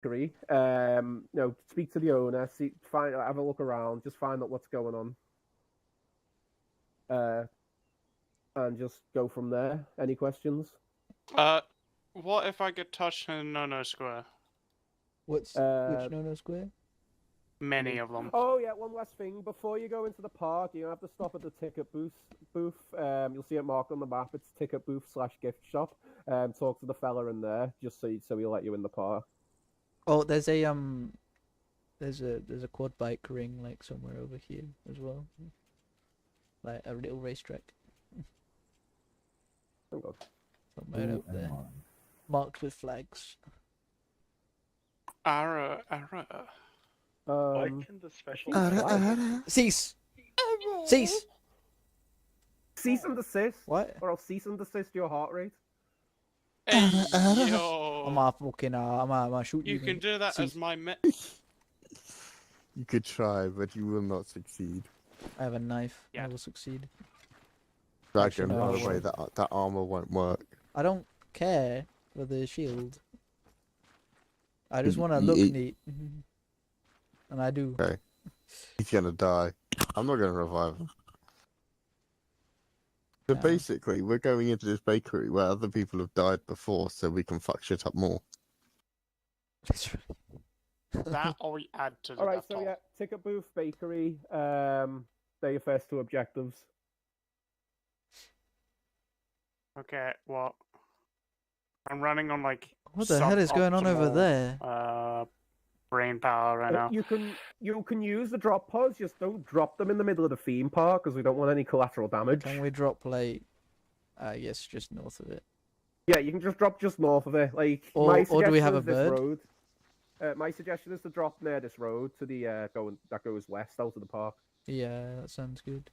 bakery. Speak to the owner, have a look around, just find out what's going on. And just go from there. Any questions? What if I get touched in No Square? Which no square? Many of them. Oh yeah, one last thing. Before you go into the park, you have to stop at the ticket booth. You'll see it marked on the map. It's ticket booth/gift shop. Talk to the fella in there, just so he'll let you in the park. Oh, there's a quad bike ring like somewhere over here as well, like a little racetrack. Oh god. Somewhere up there, marked with flags. Arra. Why can the special Cease! Cease and desist. What? Or I'll cease and desist your heart rate. Hey, yo. I'm gonna fucking I'm gonna shoot you. You can do that as my You could try, but you will not succeed. I have a knife. Yeah. I will succeed. Dragon, no, by I the way, that armor won't work. I don't care for the shield. I just want to look neat. And I do. Okay. He's gonna die. I'm not gonna revive him. So Yeah. basically, we're going into this bakery where other people have died before, so we can fuck shit up more. That or we add to the Alright, so laptop. yeah, ticket booth, bakery, they're your first two objectives. Okay, what? I'm running on like What the hell is going on over there? Brain power right now. You can use the drop pods, just don't drop them in the middle of the theme park because we don't want any collateral damage. Can we drop like, yes, just north of it? Yeah, you can just drop just north of it. Like, Or do we have a bird? Road. My suggestion is to drop near this road to the that goes west out of the park. Yeah, that sounds good.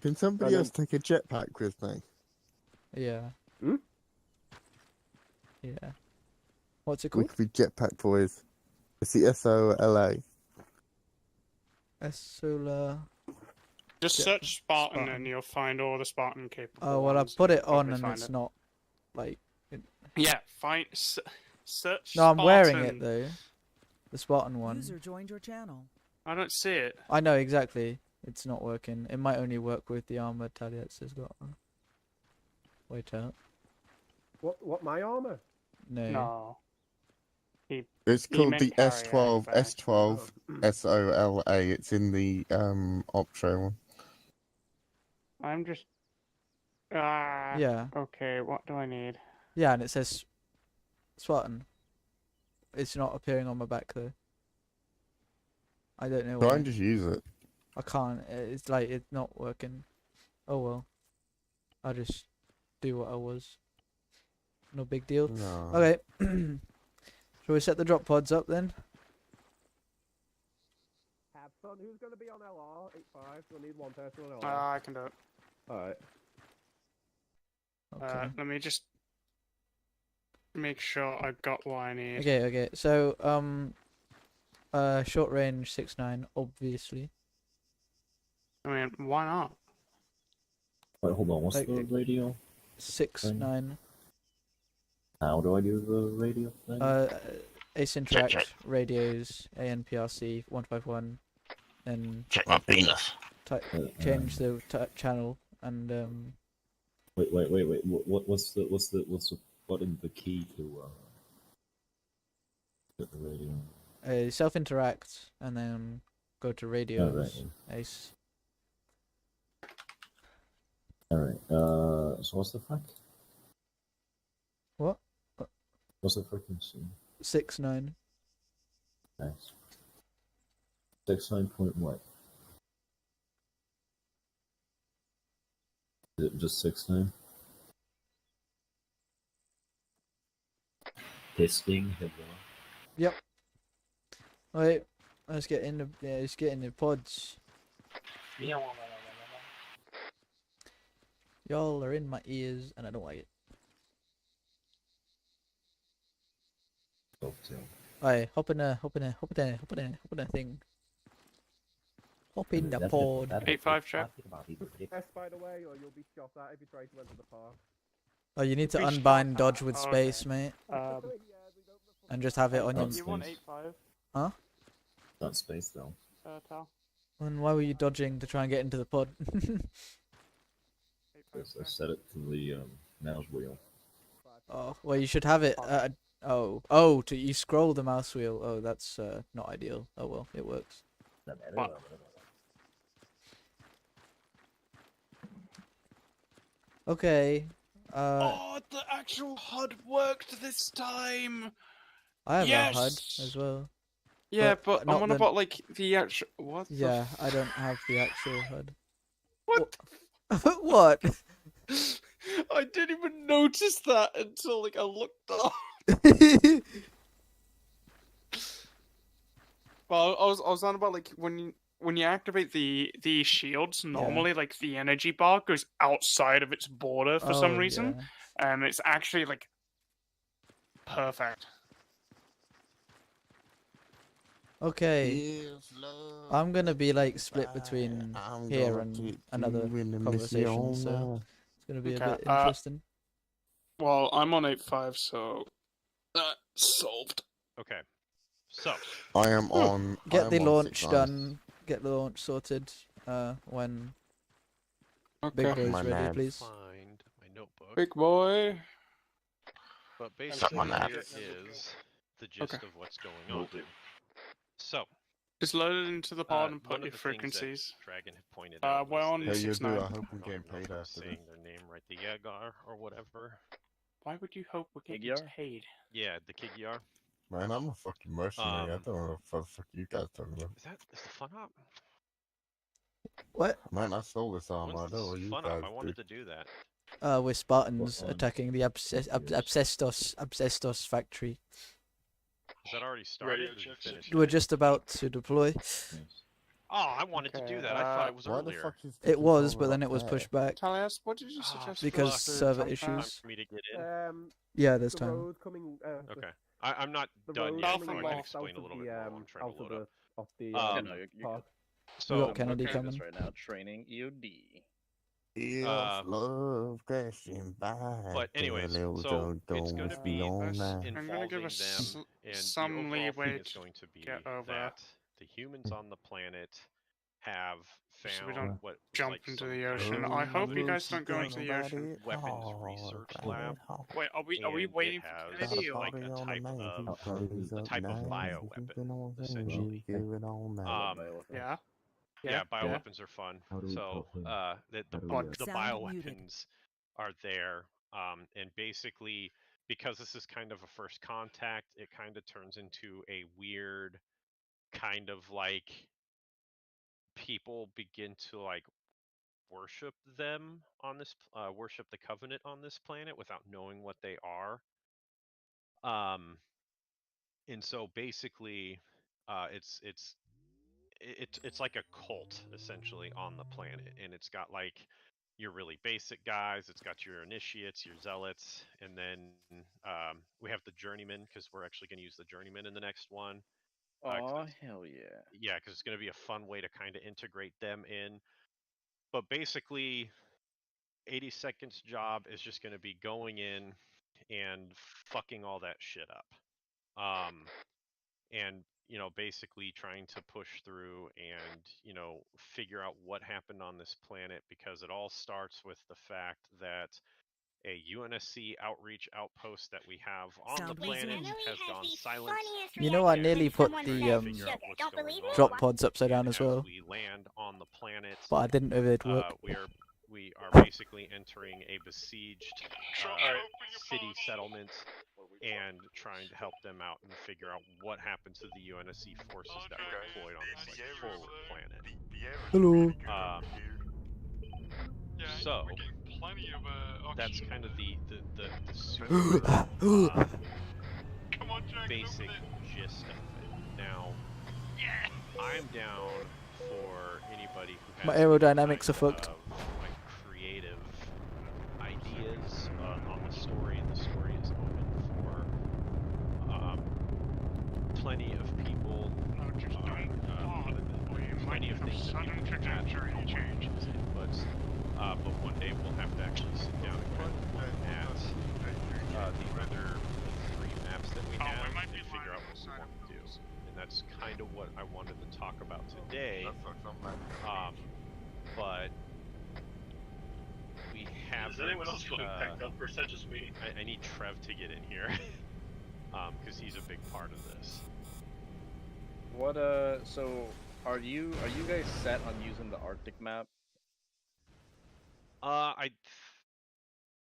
Can somebody else take a jetpack with me? Yeah. Hmm? Yeah. What's it We called? could be jetpack boys. It's the SOLA. Solar. Just Yeah, search Spartan Spartan. and you'll find all the Spartan capable Oh well, I ones. put it You'll on probably and find it's it. not like. Yeah, search No, I'm wearing Spartan. it though. The Spartan one. User joined your channel. I don't see it. I know exactly. It's not working. It might only work with the armor Taliets has got. Wait out. What my armor? No. No. It's called meant the carrier, S12, in fact. S12, SOLA. It's in the Optro one. I'm just. Yeah. Okay, what do I need? Yeah, and it says Spartan. It's not appearing on my back though. I don't know Try why. and just use it. I can't. It's like it's not working. Oh well. I'll just do what I was. No big deal. No. Okay. Shall we set the drop pods up then? Have fun. Who's gonna be on LR 85? We'll need one person on LR. I can do it. Alright. Okay. Let me just make sure I've got what I need. Okay. So short range 6.9, obviously. I mean, why not? Wait, hold on. What's Like, the radio? 6.9. How do I do the radio thing? Ace Interact radios ANPRC 151, and Check my penis. change the channel and Wait. What's the button? The key to get the radio? self interact and then go to radios. Ace. All right. So what's the frac? What? What's the frequency? 6.9. Nice. 6.9 point what? Is it just 6.9? Testing. Hello. Yep. Wait. Let's get in the let's get in the pods. Y'all are in my ears and I don't like it. Alright, hop in a thing. Hop in the pod. 8-5 check. Yes, by the way, or you'll be shot at if you try to enter the park. Oh, you need to Be unbind shot dodge at. with Okay. space, mate. Yeah, we don't and just have it on your. That's You want space. 8-5, That's space though. Tal? And why were you dodging to try and get into the pod? 8-5, Yes, I set it to the mouse wheel. Oh, well, you should have it. To you scroll the mouse wheel. Oh, that's not ideal. Oh well, it works. Okay. Oh, the actual HUD worked this time! I have a HUD yes! as well. Yeah, but but not I'm on the- about, like, the actual... What the Yeah, I don't have the actual HUD. What? What? I didn't even notice that until, like, I looked up. Well, I was on about, like, when you activate the shields, normally, like, the energy bar goes outside of its border for some reason. Yeah. And it's actually, like, perfect. Okay. I'm gonna be like split between here and another conversation, so it's gonna be a Okay, bit interesting. Well, I'm on 8-5, so that's solved. Okay. So, I am on. Get the on launch 6-9. done. Get the launch sorted. When Big Okay. Boy's My ready, man. please. find my notebook. Big boy. But basically, on that. here is the gist Okay. of what's going on. So, Just load it into the pod and one put of your the things that frequencies. Dragon had pointed out we're was on Yeah, that- you do. I 6-9. hope I'm I getting don't know if paid I'm after saying this. their name right, the Yagar or whatever. Why would you hope we're getting Magyar? paid? Yeah, the Kigyar. Man, I'm a fucking mercenary. I don't know what the fuck you guys talking about. Is the fun op? What? Man, I stole this armor. I When's don't know this what you fun guys op? I do. wanted to do that. We're Spartans What one? attacking the Asbestos factory. Is that already started? Radio Or did you check. finish We're that? just about to deploy. Yes. Oh, I wanted to do Okay, that. I thought it was Why the earlier. fuck is It the was, controller but then up it was there? pushed back Talias, what did you suggest? because for server jump Time issues. for me to get in. Yeah, this the time. road coming. Okay. I'm not The done road yet, coming so I can north explain out a of little the bit more while I'm trying out to of load the up. of the No, you park. So, We got Kennedy okay. coming. This right now, training EOD. If love crashing by. but anyways, so it's going to be I'm gonna involving give us them, and some the overall leeway thing is to going to be get over. that the humans on the planet have So found we don't what was jump like into some the kind ocean. of I hope you guys don't go like into the ocean. weapons research lab. Wait, are we And it waiting for has Kennedy or? like a type of bioweapon, essentially. Yeah. Yeah, bioweapons are fun. So the bioweapons are there, and basically because this is kind of a first contact, it kind of turns into a weird kind of like people begin to like worship them on this worship the Covenant on this planet without knowing what they are. And so basically it's like a cult essentially on the planet, and it's got like your really basic guys, it's got your initiates, your zealots, and then we have the journeyman, because we're actually going to use the journeyman in the next one. Oh, hell yeah. Yeah, because it's going to be a fun way to kind of integrate them in. But basically 82nd's job is just going to be going in and fucking all that shit up, and basically trying to push through and figure out what happened on this planet, because it all starts with the fact that a UNSC outreach outpost that we have on the planet has gone silent. You know, I nearly put the Figure out what's going drop on, pods upside down and as well, we land on the planet, but I didn't know if it'd work. we are basically entering a besieged city settlement and trying to help them out and figure out what happened to the UNSC forces that were deployed on this like forward planet. Hello. So that's kind of the super basic gist of it. Now, I'm down for anybody who has My aerodynamics are fucked. like creative ideas on the story, and the story is open for plenty of people. Plenty of things that people can add to inputs. But one day we'll have to actually sit down and kind of look at the other 3 maps that we have. want to do, and that's kind of what I wanted to talk about today. But we have. Is anyone else going back up, or is that just me? I need Trev to get in here, because he's a big part of this. What so are you guys set on using the Arctic map?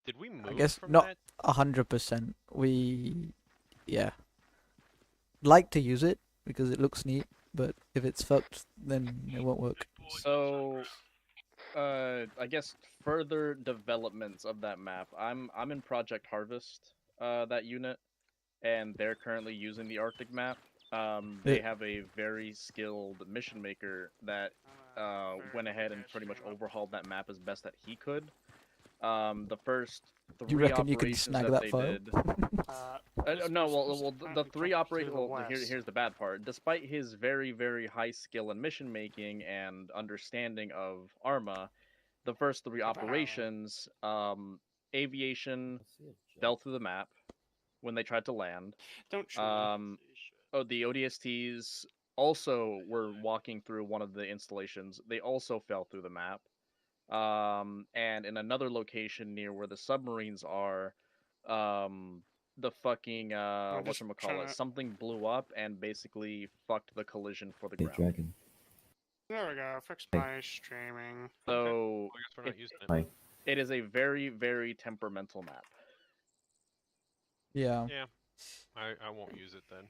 Did we move? I guess from not that? 100%. Yeah, like to use it because it looks neat, but if it's fucked, then it won't work. So, I guess further developments of that map. I'm in Project Harvest, that unit, and they're currently using the Arctic map. They have a very skilled mission maker that went ahead and pretty much overhauled that map as best that he could. The first You three reckon you can operations snag that that they file? did. No, well, the three operations. Well, here's the bad part. Despite his very, very high skill in mission making and understanding of Arma, the first three operations, aviation fell through the map when they tried to land. Don't shoot. Oh, the ODSTs also were walking through one of the installations. They also fell through the map. And in another location near where the submarines are, the fucking whatchamacallit, something blew up and basically fucked the collision for the ground. Dragon. There we go. Fixed my streaming. So I guess we're not using it. it is a very, very temperamental map. Yeah. Yeah, I won't use it then.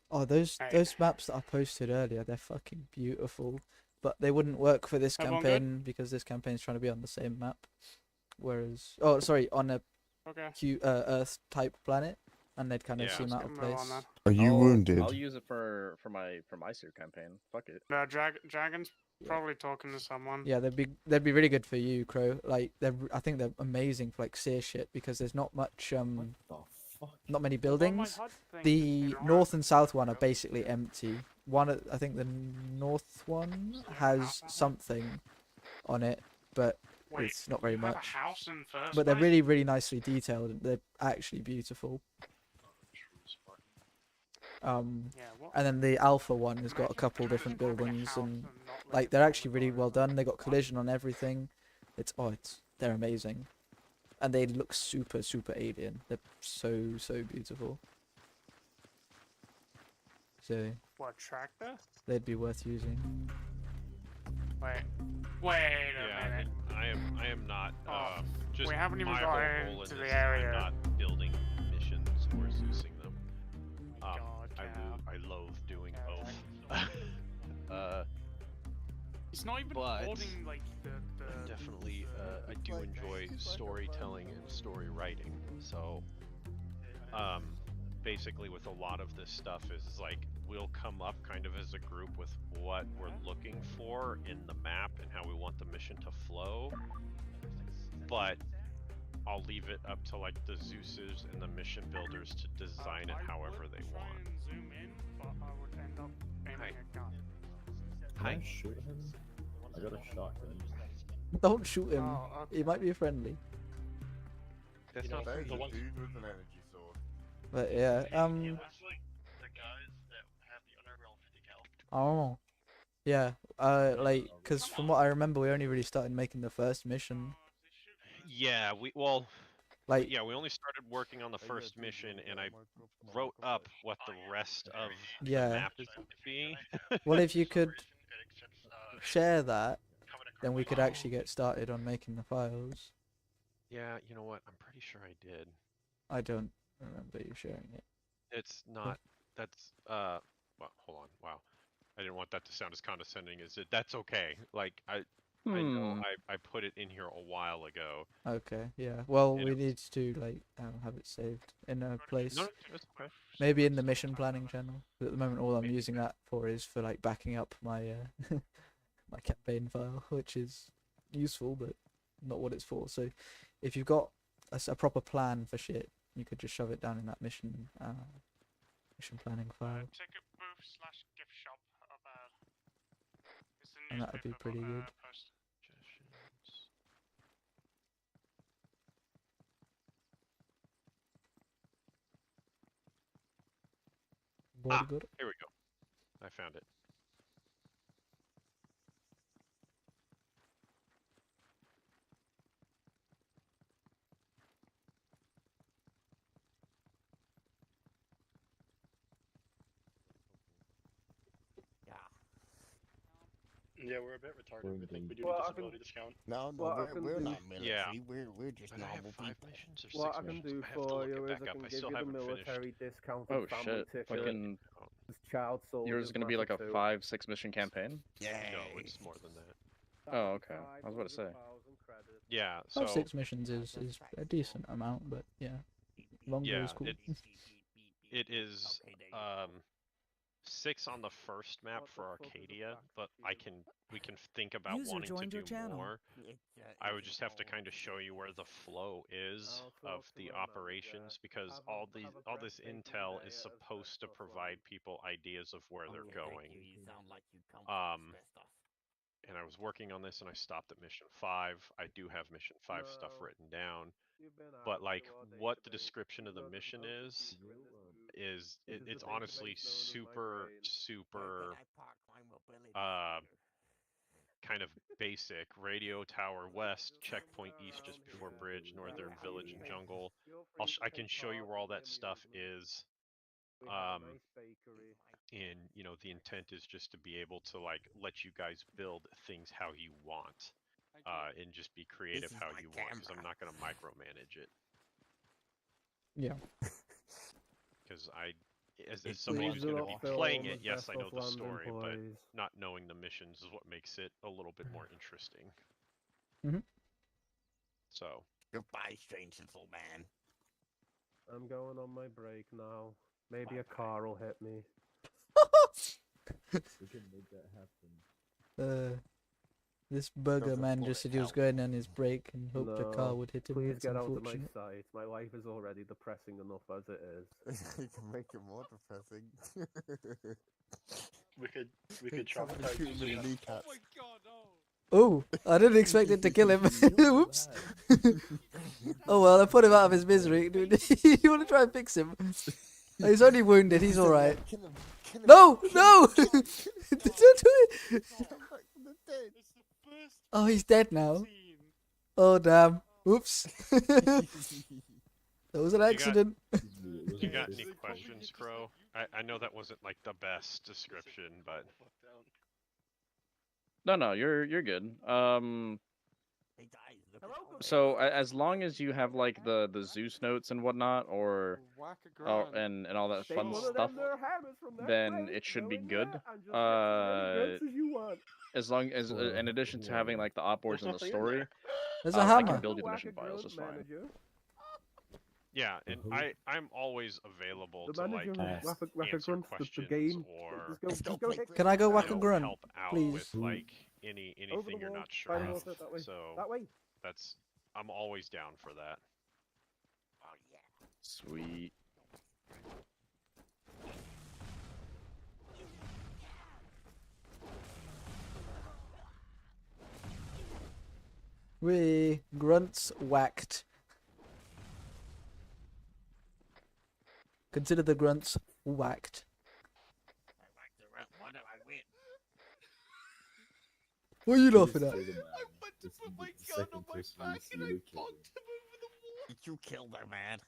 Oh, those maps that I posted earlier, they're fucking beautiful, but they wouldn't work for this campaign because this campaign's trying to be on the same map. Whereas, oh, sorry, on a Earth type planet, and they'd kind of seem out of place. Are you wounded? I'll use it for my Seer campaign. Fuck it. No, Dragon's probably talking to someone. Yeah, they'd be really good for you, Crow. Like I think they're amazing for like Seer shit because there's not much not many buildings. The north and south one are basically empty. I think the north one has something on it, but it's not very much. But they're really, really nicely detailed. And they're actually beautiful. And then the alpha one has got a couple different buildings, and like they're actually really well done. They got collision on everything. They're amazing. And they look super, super alien. They're so, so beautiful. So. What, tractor? They'd be worth using. Wait a minute. I am not. Just we haven't even my got whole goal into in the this area. I'm not building missions or Zeusing them. God, I loathe doing both. It's not even holding like the definitely I do enjoy storytelling and story writing. So basically with a lot of this stuff is like we'll come up kind of as a group with what we're looking for in the map and how we want the mission to flow. But I'll leave it up to like the Zeus's and the mission builders to design it however they want. Zoom in, but I would end up aiming a gun. Can I shoot him? I got a shotgun. Don't shoot him. Oh, okay. He might be friendly. That's not There's a dude with an energy sword. But yeah, It was like the guys that have the underground 50 cal. Oh. Yeah, like, cause from what I remember, we only really started making the first mission. Yeah, we only started working on the first mission, and I wrote up what the rest of the map is going to be. Well, if you could share that, then we could actually get started on making the files. Yeah, you know what? I'm pretty sure I did. I don't remember you sharing it. It's not. That's well, hold on. Wow, I didn't want that to sound as condescending as it. That's okay. Like I know I put it in here a while ago. Okay, yeah. Well, we need to like have it saved in a place. No, it's okay. Maybe in the mission planning channel. But at the moment, all I'm using that for is for like backing up my my campaign file, which is useful, but not what it's for. So, if you've got a proper plan for shit, you could just shove it down in that mission planning file. Ticket booth / gift shop of And that would be pretty good. Good. Here we go. I found it. Yeah, we're a bit retarded. We think we do Well, need I can- disability discount. No, What I can we're do- not military. Yeah. We're just Did I have normal 5 people. missions or 6 What I can missions? do I have to for look you it is back I up. can I give still you the haven't finished. military discount Oh and family shit! ticket. Fucking This child soldiers. yours is gonna be like a 5-6 mission campaign. Yeah. No, it's more than that. Oh, okay. I was about to say. Yeah, So so 6 missions is a decent amount, but yeah, longer yeah, is cool. it is 6 on the first map for Arcadia, but we can think about User wanting to joined your do channel. more. I would just have to kind of show you where the flow is of the operations, because all this intel is supposed to provide people ideas of where they're going. And I was working on this and I stopped at mission 5. I do have mission 5 stuff written down, but like what the description of the mission is it's honestly super kind of basic. Radio tower west, checkpoint east just before bridge, northern village and jungle. I can show you where all that stuff is. And the intent is just to be able to like let you guys build things how you want, and just be creative how you want, because I'm not going to micromanage it. Yeah. Because as somebody who's going to be playing it, yes, I know the story, but not knowing the missions is what makes it a little bit more interesting. Mhm. So. Goodbye, strange little man. I'm going on my break now. Maybe a car will hit me. We can make that happen. This burger Doesn't man work just said he was out. going on his break and hoped a car No, would hit him. Please That's get out of my unfortunate. sight. My life is already depressing enough as it is. You can make it more depressing. We could Somebody traumatize shoot him in you. the kneecaps. Oh, I didn't expect it to kill him. Oops. Oh well, I put him out of his misery. Dude, you want to try and fix him? He's only wounded. He's all right. Kill him. Kill him. No, Kill no! him. Don't do it. Come back from the dead. Oh, he's dead now. Oh damn! Oops. That was an accident. You got any questions, Crow? I know that wasn't like the best description, but No, you're good. So as long as you have like the Zeus notes and whatnot, or and all that fun stuff, then it should be good. As long as in addition to having like the op boards and the story, There's a I hammer. can build you the mission files just fine. yeah, and I'm always available The to like manager, answer Grunts, the questions game. or Just go hit Can I go whack a help grunt, out please? with like over anything the you're wall. not sure Find of. water that way. So That way. I'm always down for that. Sweet. We grunts whacked. Consider the grunts whacked. What are you laughing at? Did you kill that man?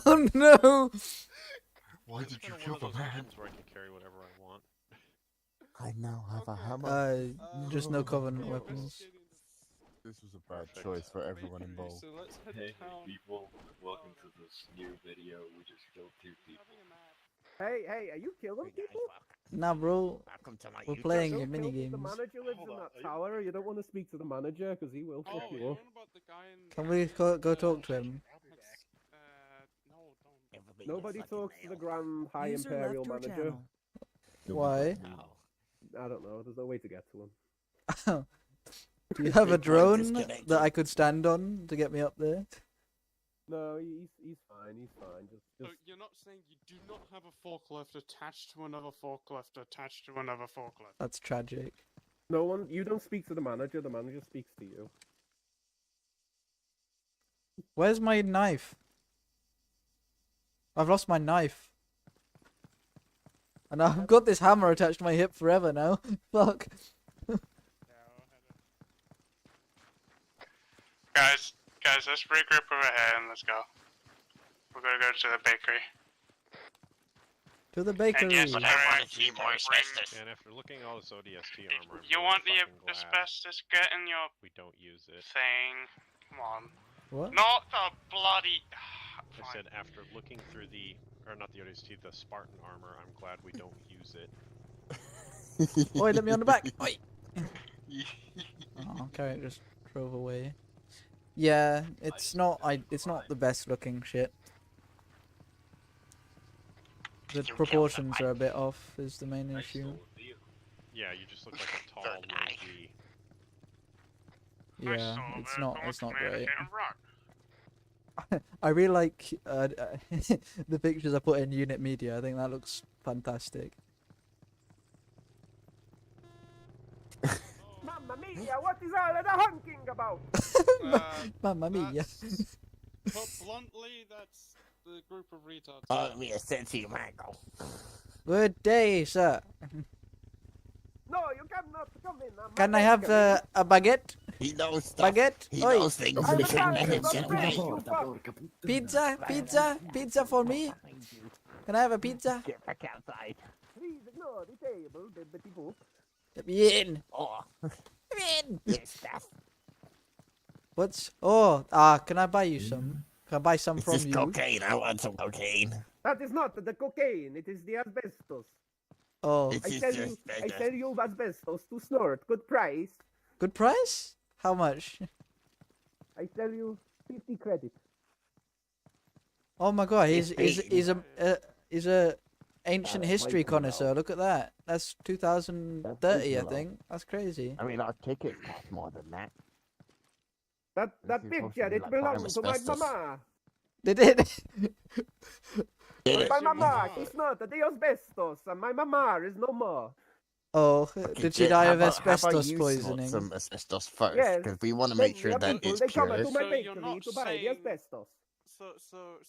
Oh no! Why did you One kill of the those man? missions where I can carry whatever I want. I now have a hammer. Just no covenant weapons. This was a bad choice for everyone involved. Hey people, welcome to this new video. We just killed 2 people. Hey, are you killing people? Nah, bro. We're playing Don't your kill mini The games. manager lives in that tower. You don't want to speak to the manager because he will fuck you up. Can we go talk to him? Nobody talks to the Grand High User Imperial left your Manager. channel. Why? I don't know. There's no way to get to him. Do you have a drone that I could stand on to get me up there? No, he's fine. He's fine. So you're not saying you do not have a forklift attached to another forklift attached to another forklift? That's tragic. No one. You don't speak to the manager. The manager speaks to you. Where's my knife? I've lost my knife. And I've got this hammer attached to my hip forever now. Fuck. Guys, let's regroup over here and let's go. We're gonna go to the bakery. To the bakery. And yes, But I want to see more asbestos. And after looking at all this ODST armor, I'm You really want the fucking glad asbestos getting your we don't use it. thing? Come on. What? Not the bloody. I said after looking through the, or not the ODST, the Spartan armor, I'm glad we don't use it. Oi, let me on the back. Oi. Oh, Carrot just drove away. Yeah, it's not the best looking shit. The proportions are a bit off is the main issue. Yeah, you just look like a tall, lanky. Yeah, it's not great. I really like the pictures I put in Unit Media. I think that looks fantastic. Mamma mia, what is all of the honking about? Mamma mia. Put bluntly, that's the group of retards. Oh, me a sexy mango. Good day, sir. No, you cannot come in. Can I have a baguette? He knows stuff. Baguette? He Oi. knows things. I'm We Italian, can manage I'm French, you it. fuck. Pizza for me? Can I have a pizza? Get back outside. Please ignore the table, the bitty poop. Let me in. Oh, Let me in. yes, stuff. What's... Oh, can I buy you some? Can I buy some This from is you? cocaine. I want some cocaine. That is not the cocaine, it is the asbestos. Oh, This I is sell just you asbestos to snort. Good price. good price? How much? I sell you 50 credits. Oh my god, he's a ancient my history window. connoisseur. Look at that. That's 2030, I window. think. That's crazy. I mean, our ticket costs more than that. That This is supposed to picture, be it like belongs to my asbestos. mama. They did. Get it? My mama, it's not the asbestos, and my mama is no more. Oh, Okay, did she Jay, die how of about- how about asbestos you snort poisoning? some asbestos first, Yes, because we want to Then make sure the that people, it's they come pure. to my So you're bakery not to buy the saying- asbestos.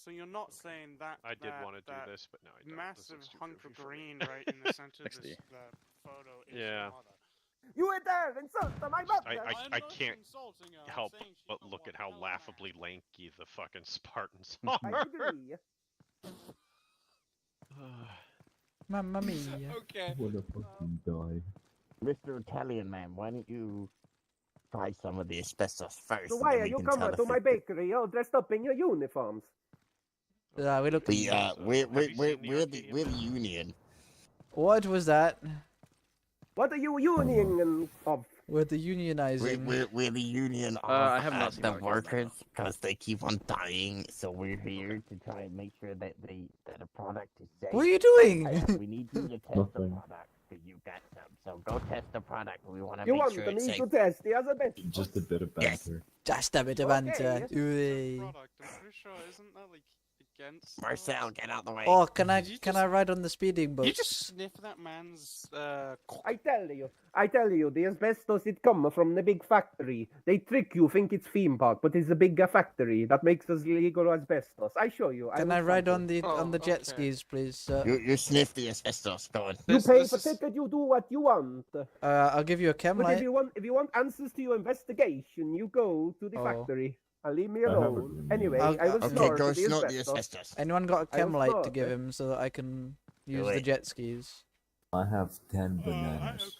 So you're not saying that I did that- want to do that this, but no, I don't. This massive looks too hunk goofy of for me. green right in the center of this 60. photo is Yeah. your mother. You were there, insult my mother. I'm I not can't insulting her, I'm help saying she's but not look one at how hell of a laughably lanky the fucking Spartans I are. agree. Mamma mia. Okay. What a fucking guy. Mr. Italian man, why don't you try some of the asbestos first? So and why then are we you can coming tell to if my it- bakery all dressed up in your uniforms? Yeah, we look. we're Have you we're seen the we're the Arcadian? union. What was that? What are you unioning of? We're the unionizing. We're the union of I have not seen the Arcadian, no. workers because they keep on dying. So we're here to try and make sure that the product is safe. What are you doing? We need you to test the Nothing. product because you got some. So go test the product. We want to You make want sure it's me safe. to test the asbestos? Just a bit of Yes. banter. Just a bit of Okay. banter. It's a Ooh. product. I'm pretty sure, isn't that like against? Marcel, get out the way. Oh, can I You can just- I ride on the speeding boat? You just sniff that man's cock. I tell you, the asbestos it come from the big factory. They trick you, think it's theme park, but it's a bigger factory that makes us legal asbestos. I show you. Can will I ride show on you. the on the Oh, jet okay. skis, please, sir? You sniff the asbestos. Go on. You This- pay this for is- ticket, you do what you want. I'll give you a chem But light. if you want answers to your investigation, you go to the Oh. factory and leave me I have a alone. green Anyway, I'll- I will Okay, Okay, snort go the snort the asbestos. asbestos. Anyone got a I chem will light to snort give it. him so that I can use Do the it. jet skis? I have 10 bananas.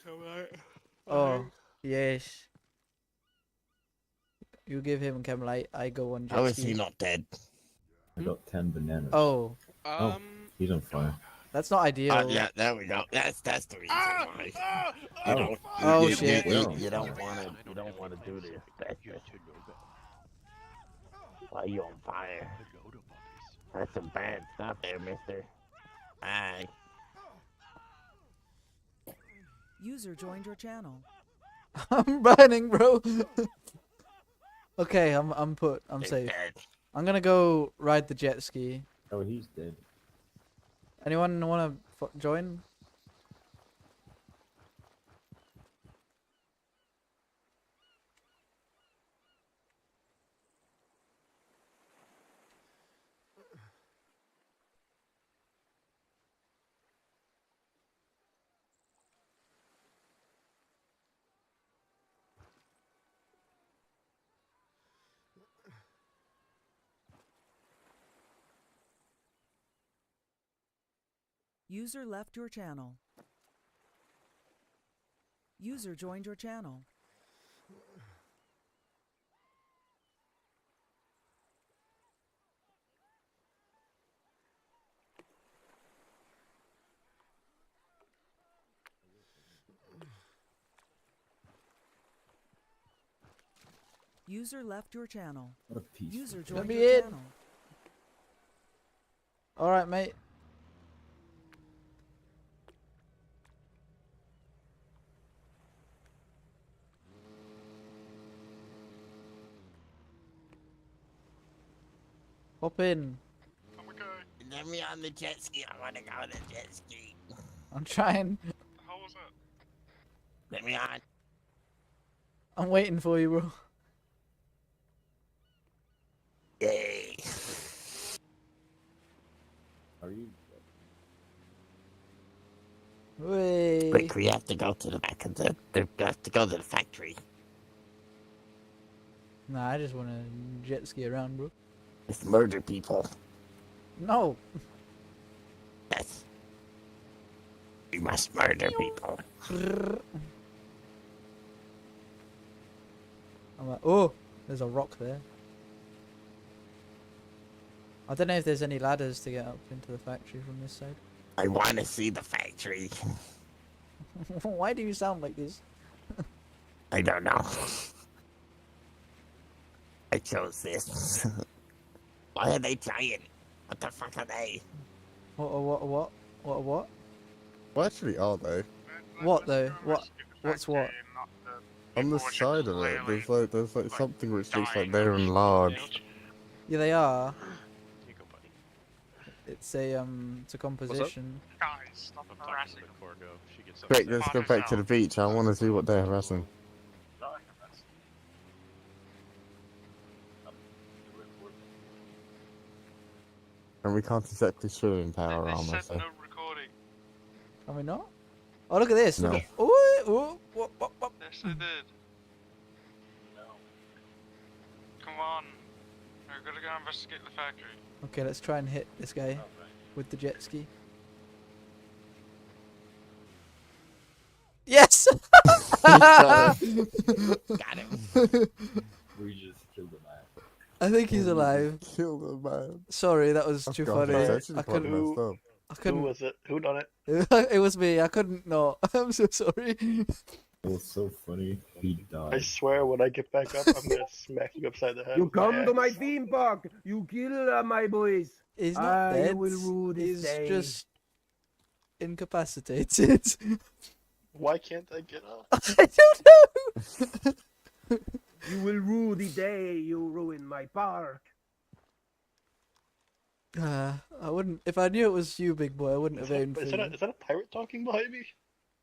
Oh, yes. You give him chem light, I go on jet How is he ski. not dead? I got 10 bananas. Oh, He's on fire. that's not ideal. Yeah, there we go. That's the reason why. You Oh. don't. Oh, you, shit. You don't want to. You don't want to do this. Why you on fire? That's some bad stuff there, Mister. Bye. User joined your channel. I'm burning, bro. Okay, I'm put. I'm He's safe. dead. I'm gonna go ride the jet ski. Oh, he's dead. Anyone wanna join? User left your channel. User joined your channel. User left your channel. What a piece. User Let joined me your in. channel. Alright, mate. Hop in. Let me on the jet ski. I want to go on the jet ski. I'm trying. How was that? Let me on. I'm waiting for you, bro. Yay. Are you? Wait. Quick, we have to go to the back of the. We have to go to the factory. Nah, I just want to jet ski around, bro. Let's murder people. No. Yes. We must murder people. I'm like, oh, there's a rock there. I don't know if there's any ladders to get up into the factory from this side. I want to see the factory. Why do you sound like this? I don't know. I chose this. Why are they giant? What the fuck are they? What? Well, actually, are they? What though? What's what? On the side of it, there's like something which looks like they're enlarged. Yeah, they are. Here you go, buddy. It's a composition. Guys, stop I'm talking harassing. to Corgo. She gets Quick, upset. let's go back to the beach. I want to see what they're harassing. And we can't exactly swim in power They armor, said so. no recording. Can we not? Oh, look at this. No. Look at, oh, what? Yes, they did. Come on. We're gonna go investigate the factory. Okay, let's try and hit this guy with the jet ski. Yes! Got him. We just killed the man. I think he's alive. Kill the man. Sorry, that was Oh, too God, funny. that's actually I quite couldn't. messed up. I couldn't. Who was it? Who done it? It was me. I couldn't not. I'm so sorry. It was so funny. He I died. swear, when I get back up, I'm gonna smack you upside the head. You with come to my axe. theme park. You kill my boys. He's not I dead. will rule this He's day. just incapacitated. Why can't I get up? I don't know. You will rue the day you ruin my park. I wouldn't. If I knew it was you, big boy, I wouldn't have aimed for Is you. that a pirate talking behind me?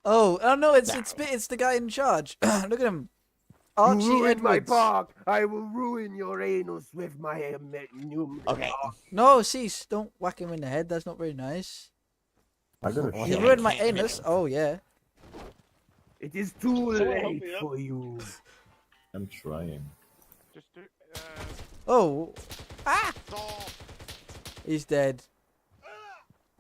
Oh no! It's the guy in charge. Look at him. Archie You ruin my Edwards. park. I will ruin your anus with my new. Okay. No, cease! Don't whack him in the head. That's not very nice. I got You a ruined my anus. Oh yeah. It is too Someone help late me up. for you. I'm trying. Just do. Oh. Ah! Stop. He's dead.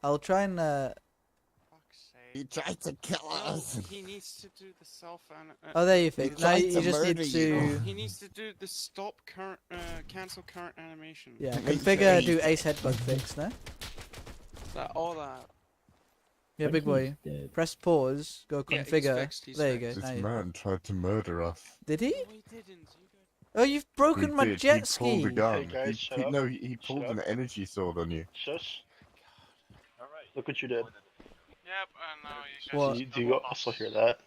I'll try and. Fuck's He sake. tried to kill us. He needs to do the self and. Oh, there you fix. Now tried you to just need murder to. you. He needs to do the stop current, cancel current animation. Yeah, Make configure. sure Do ace headbug fix now. All that. Yeah, big boy. Dead. Press pause. Go Yeah, he's configure. fixed, he's There you fixed. go. This Now you... man tried to murder us. Did he? No, he didn't. You guys. Oh, you've broken He my did. jet He ski. pulled a gun. Hey, guys, shut up. No, he Shut pulled up. an energy sword on you. Shush. Look what you did. Yep, I know. You guys What? Do you also hear that?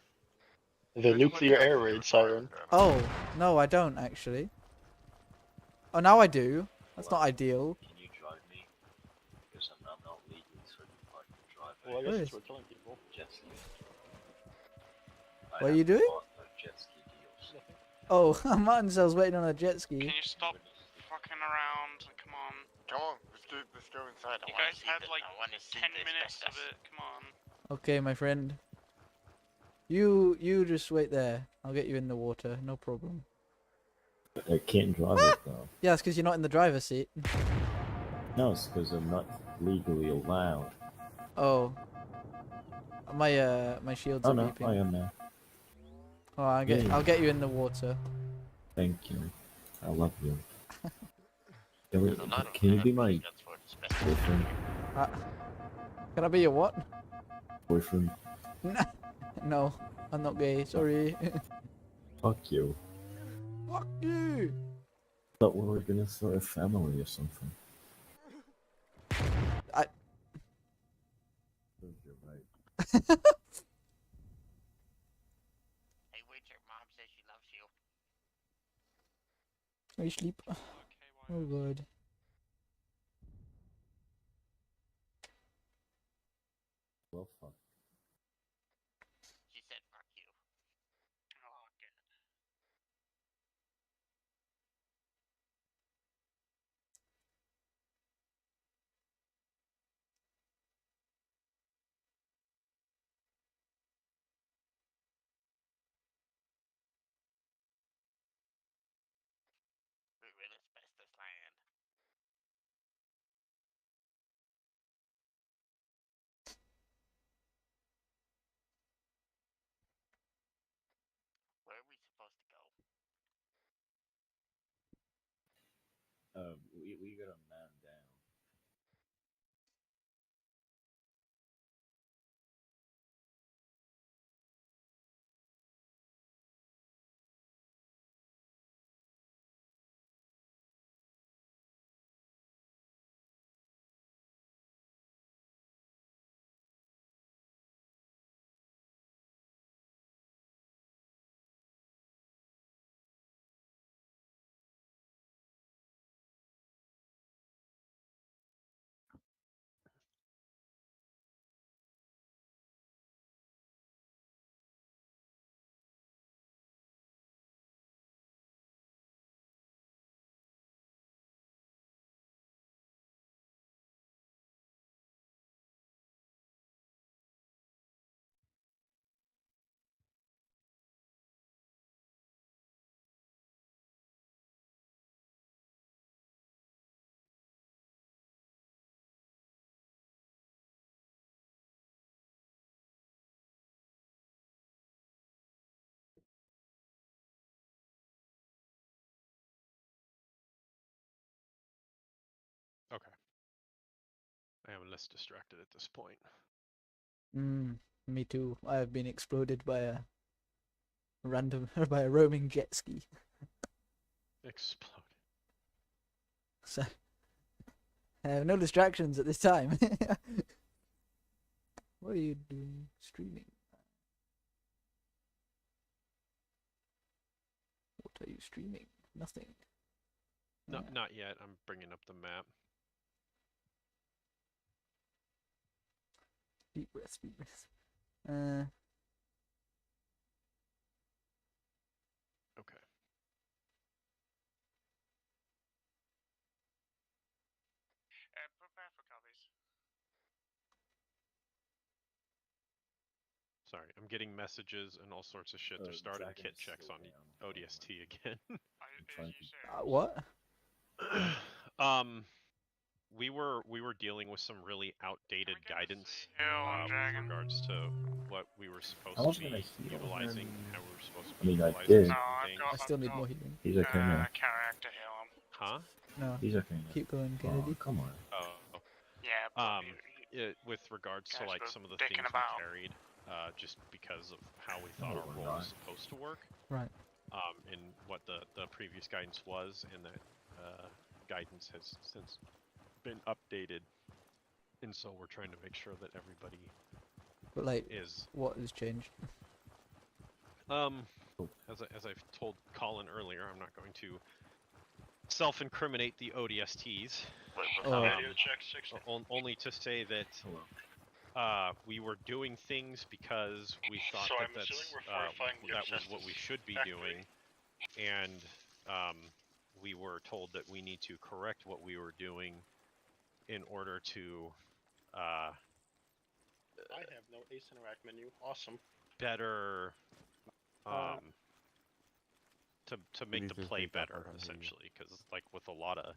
The nuclear air raid siren. Oh, no, I don't actually. Oh, now I do. That's not ideal. Can you drive me? Because I'm not legally certified to drive Well, I Nice. guess that's what we're telling people. jet ski. What are you doing? Jet ski deals. Oh, Martin's waiting on a jet ski. Can you stop fucking around? Come on. Come on, let's go inside. You guys had like 10 minutes of it. Come on. Okay, my friend. You just wait there. I'll get you in the water. No problem. I can't drive it though. Yeah, it's because you're not in the driver's seat. No, it's because I'm not legally allowed. Oh, my shields Oh are no, beeping. I am now. Oh, I'll get you in the water. Thank you. I love you. Can you be my boyfriend? Can I be your what? Boyfriend? No, I'm not gay. Sorry. Fuck you. Fuck you. Thought we were gonna start a family or something. You're right. Hey, wait, your mom says she loves you. Are you asleep? Oh god. Well, fuck. She said fuck you. Oh, good. We're in Asbestos land. Where are we supposed to go? We got a man down. Okay. I am less distracted at this point. Me too. I have been exploded by a by a roaming jet ski. Exploded. So I have no distractions at this time. What are you doing? Streaming. What are you streaming? Nothing. No, not yet. I'm bringing up the map. Deep breaths, deep breaths. Okay. Prepare for copies. Sorry, I'm getting messages and all sorts of shit. They're starting kit checks on ODST again. What? We were dealing with some really outdated guidance with regards to what we were supposed to be utilizing, how we were supposed to be utilizing things. I still need more healing. He's okay now. Character heal him. Huh? No. He's okay now. Keep going, Kennedy. Oh, come on. Oh. Yeah. With regards to like some of the things we carried, just because of how we thought our role was supposed to work. Right. And what the previous guidance was, and that guidance has since been updated, and so we're trying to make sure that everybody But like, is. what has changed? As I've told Colin earlier, I'm not going to self-incriminate the ODSTs. Only to say that we were doing things because we thought that was what we should be doing, and we were told that we need to correct what we were doing in order to I have no Ace Interact menu. Awesome. better to make the play better, essentially, because like with a lot of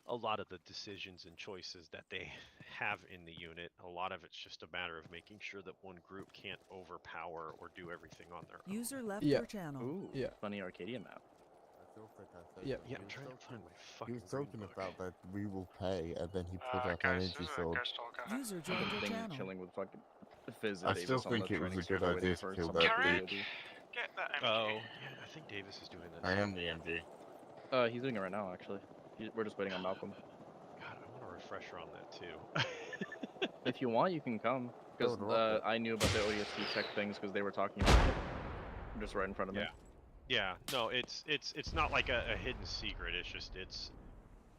a lot of the decisions and choices that they have in the unit, a lot of it's just a matter of making sure that one group can't overpower or do everything on their own. User left your channel. Ooh, yeah. Funny Arcadia map. Yeah. Yeah, I'm trying to find my fucking. He was talking about that we will pay, and then he pulled out guys, energy this is a sword. ghost talker. User joined your Thing channel. chilling with fucking Fizz I and still Davis on think the it was a training good server waiting idea to for kill some that Carrie? ability. Get that MG. Oh, yeah, I think Davis is doing that. I am the MG. He's doing it right now, actually. We're just waiting on Malcolm. God, I want a refresher on that too. If you want, you can come. Because Go to Rocket. I knew about the ODST tech things because they were talking about it. Just right in front of me. Yeah, no, it's not like a hidden secret. It's just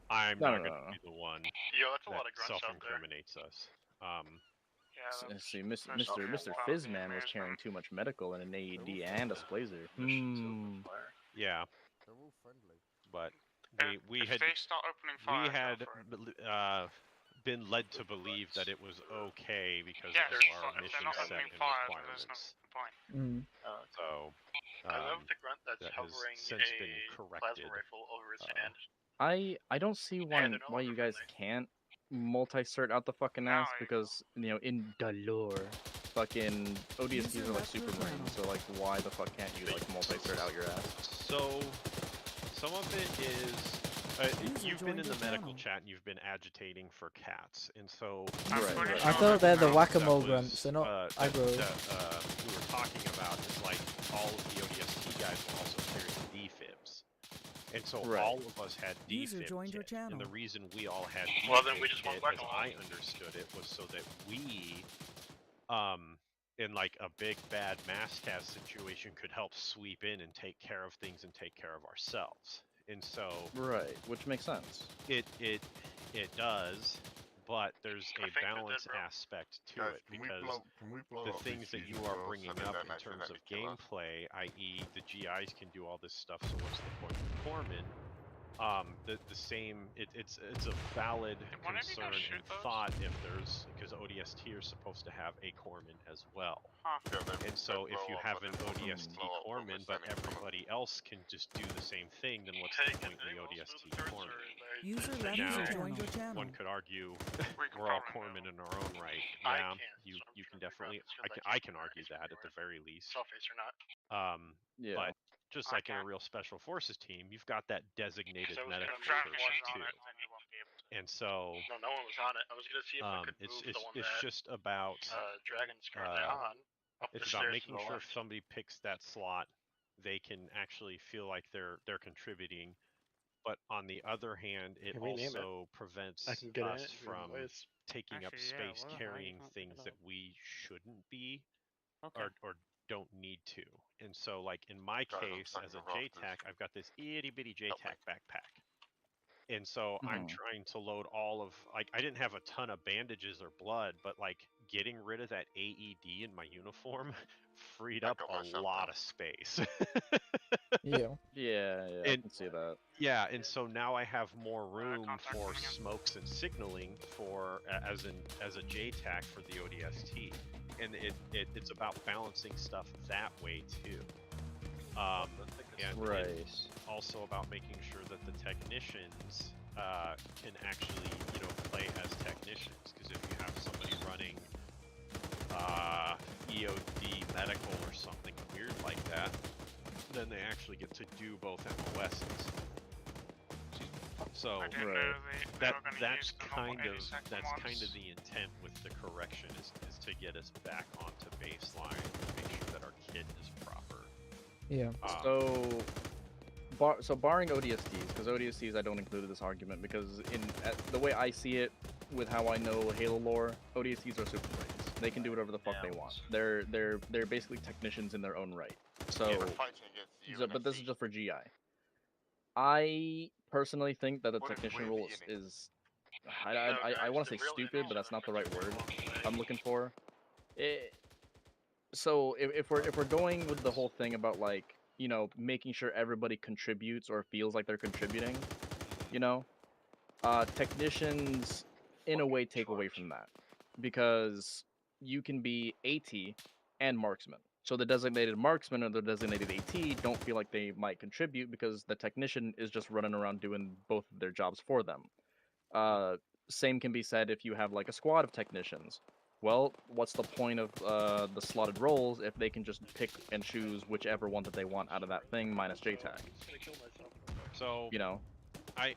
I'm No, not no, going to no. be the one Yo, that's a that lot of grunts out there. self-incriminates us. Yeah, See, Mr. Fizzman was carrying too much medical and an AED and a Splazer. Yeah, They're all friendly. but we if had they start opening fire, we go had for it. been led to believe that it was okay because Yeah, of our if mission they're not set opening and fire, then there's no requirements. point. Mm. So I love the grunt that's that has hovering since been a corrected. plasma rifle over his hand. I don't see why they're no why longer you guys friendly. can't multi-cert out the fucking ass because in the lore, fucking ODSTs are like super marines, so like why the fuck can't you like multi-cert out your ass? So some of it is you've been in the medical chat and you've been agitating for cats, and so I thought they're the whack-a-mole grunts. They're not aggro. We were talking about is like all of the ODST guys were also carrying defibs. And so all of us had defib kit, and the reason we all had defib kit, as I understood it, was so that we, in like a big bad mass cast situation, could help sweep in and take care of things and take care of ourselves. And so which makes sense. It does, but there's a balance aspect to it because the things that you are bringing up in terms of gameplay, i.e. the GIs can do all this stuff, so what's the point of corpsmen? The same, it's a valid concern and thought if there's, because ODST are supposed to have a corpsman as well. And so if you have an ODST corpsman, but everybody else can just do the same thing, then what's the point of the ODST corpsman? Now, one could argue we're all corpsmen in our own right. Yeah, you can definitely, I can argue that at the very least. But just like in a real special forces team, you've got that designated medical person too. And so no one was on it. I was gonna see if I could move the one it's just about Dragon's currently on. It's about making sure if somebody picks that slot, they can actually feel like they're contributing. But on the other hand, it also prevents us from taking up space carrying things that we shouldn't be or don't need to. And so, like in my case, as a JTAC, I've got this itty bitty JTAC backpack. And so I'm trying to load all of, like, I didn't have a ton of bandages or blood, but like getting rid of that AED in my uniform freed up a lot of space. Yeah, I can see that. Yeah, and so now I have more room for smokes and signaling for as a JTAC for the ODST, and it's about balancing stuff that way too. And it's also about making sure that the technicians can actually, play as technicians. Because if you have somebody running EOD medical or something weird like that, then they actually get to do both MOSs. So that's kind of the intent with the correction is to get us back onto baseline and make sure that our kit is proper. Yeah. So barring ODSTs, because ODSTs I don't include in this argument because the way I see it, with how I know Halo lore, ODSTs are super brains. They can do whatever the fuck they want. They're basically technicians in their own right. So, but this is just for GI. I personally think that the technician role is I want to say stupid, but that's not the right word I'm looking for. So if we're going with the whole thing about like, making sure everybody contributes or feels like they're contributing, technicians in a way take away from that, because you can be AT and marksman. So the designated marksman or the designated AT don't feel like they might contribute because the technician is just running around doing both of their jobs for them. Same can be said if you have like a squad of technicians. Well, what's the point of the slotted roles if they can just pick and choose whichever one that they want out of that thing minus JTAC? So you know, I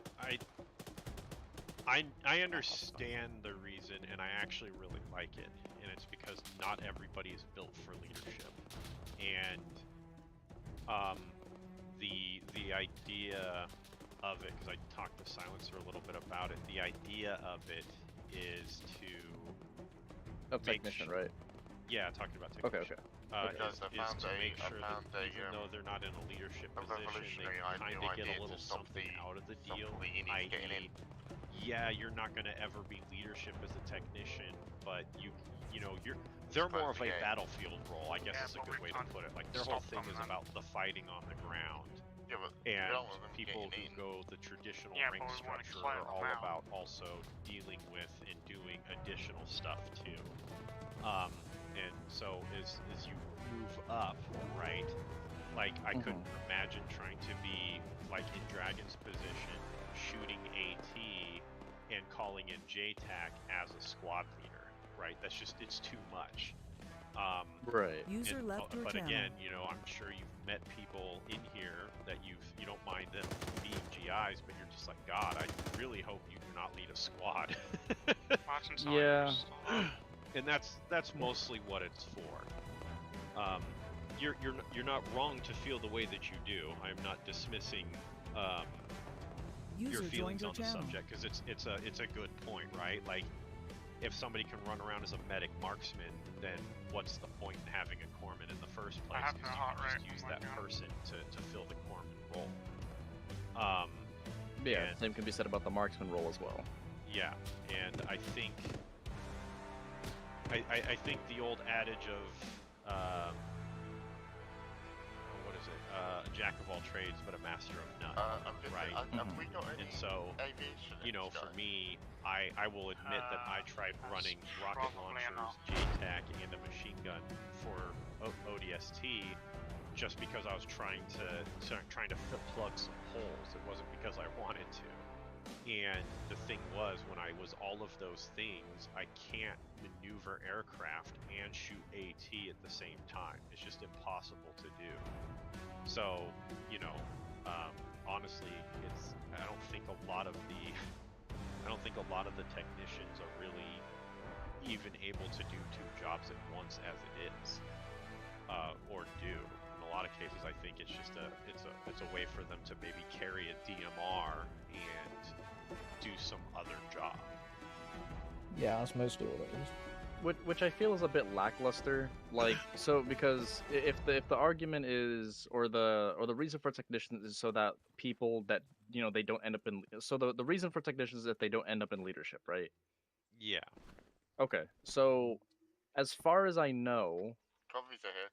understand the reason, and I actually really like it, and it's because not everybody is built for leadership, and the idea of it, because I talked to Silencer a little bit about it. The idea of it is to technician, right? Yeah, talking about technician. Okay. Is to make sure that even though they're not in a leadership position, they kind of get a little something out of the deal. I.e., yeah, you're not going to ever be leadership as a technician, but they're more of a battlefield role, I guess is a good way to put it. Like, their whole thing is about the fighting on the ground. And people who go the traditional rank structure are all about also dealing with and doing additional stuff too. And so as you move up, right? Like, I couldn't imagine trying to be like in Dragon's position, shooting AT and calling in JTAC as a squad leader, right? It's too much. Right. User left your but channel. again, I'm sure you've met people in here that you don't mind them being GIs, but you're just like, God, I really hope you do not lead a squad. Yeah. And that's mostly what it's for. You're not wrong to feel the way that you do. I'm not dismissing your feelings on the subject, because it's a good point, right? Like, if somebody can run around as a medic marksman, then what's the point in having a corpsman in the first place? Because you can just use that person to fill the corpsman role. Yeah, same can be said about the marksman role as well. Yeah, and I think the old adage of what is it? A jack of all trades, but a master of none. Right? And so, for me, I will admit that I tried running rocket launchers, JTAC, and a machine gun for ODST just because I was trying to plug some holes. It wasn't because I wanted to. And the thing was, when I was all of those things, I can't maneuver aircraft and shoot AT at the same time. It's just impossible to do. So, honestly, I don't think a lot of the technicians are really even able to do two jobs at once as it is, or do. In a lot of cases, I think it's just it's a way for them to maybe carry a DMR and do some other job. Yeah, that's mostly all it is. Which I feel is a bit lackluster. Like, so because if the argument is, or the reason for technicians is so that people that they don't end up in, so the reason for technicians is that they don't end up in leadership, right? Yeah. Okay, so as far as I know,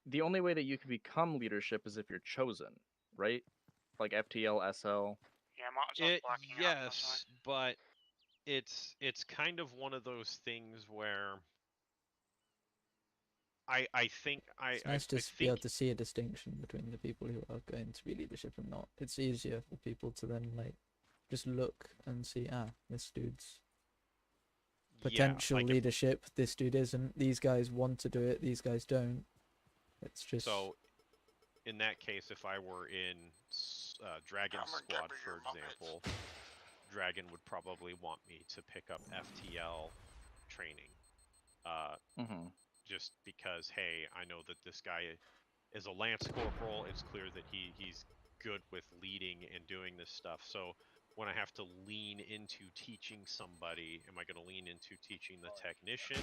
the only way that you can become leadership is if you're chosen, right? Like FTL, SL. Yes, but it's kind of one of those things where I think it's nice to be able to see a distinction between the people who are going to be leadership and not. It's easier for people to then just look and see, this dude's potential leadership, this dude isn't, these guys want to do it, these guys don't. It's just... So, in that case, if I were in Dragon's squad, for example, Dragon would probably want me to pick up FTL training. Just because, hey, I know that this guy is a Lance Corporal, it's clear that he's good with leading and doing this stuff. So when I have to lean into teaching somebody, am I going to lean into teaching the technician,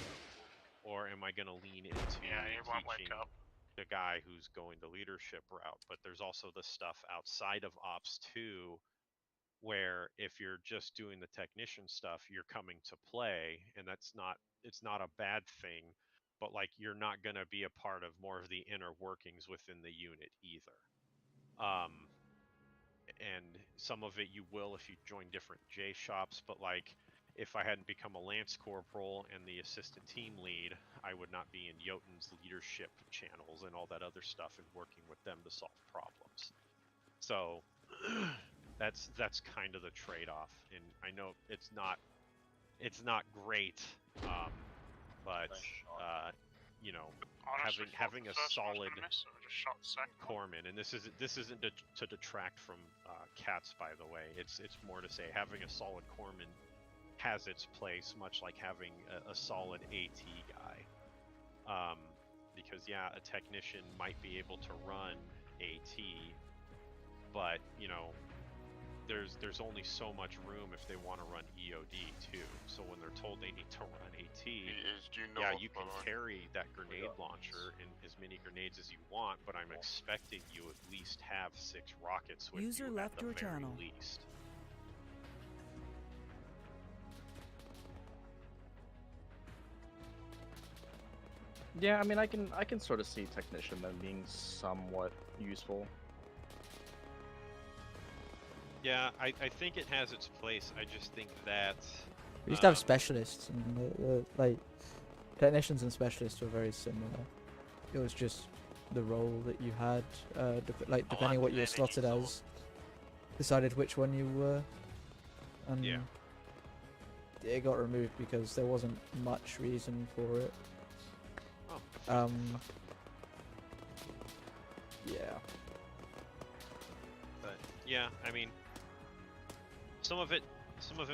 or am I going to lean into teaching the guy who's going the leadership route? But there's also the stuff outside of Ops 2, where if you're just doing the technician stuff, you're coming to play, and it's not a bad thing, but like, you're not going to be a part of more of the inner workings within the unit either. And some of it you will if you join different J shops, but like, if I hadn't become a Lance Corporal and the assistant team lead, I would not be in Jotun's leadership channels and all that other stuff and working with them to solve problems. So that's kind of the trade-off. And I know it's not it's not great, but you know, having a solid corpsman, and this isn't to detract from cats, by the way. It's more to say having a solid corpsman has its place, much like having a solid AT guy. Because yeah, a technician might be able to run AT, but you know, there's only so much room if they want to run EOD too. So when they're told they need to run AT, yeah, you can carry that grenade launcher and as many grenades as you want, but I'm expecting you at least have 6 rockets with User you left at the your very channel. least. Yeah, I mean, I can sort of see technician then being somewhat useful. Yeah, I think it has its place. I just think that We used to have specialists, and like technicians and specialists were very similar. It was just the role that you had, depending on what you were slotted as, decided which one you were. And yeah, it got removed because there wasn't much reason for it. oh, Yeah. but yeah, I mean, some of it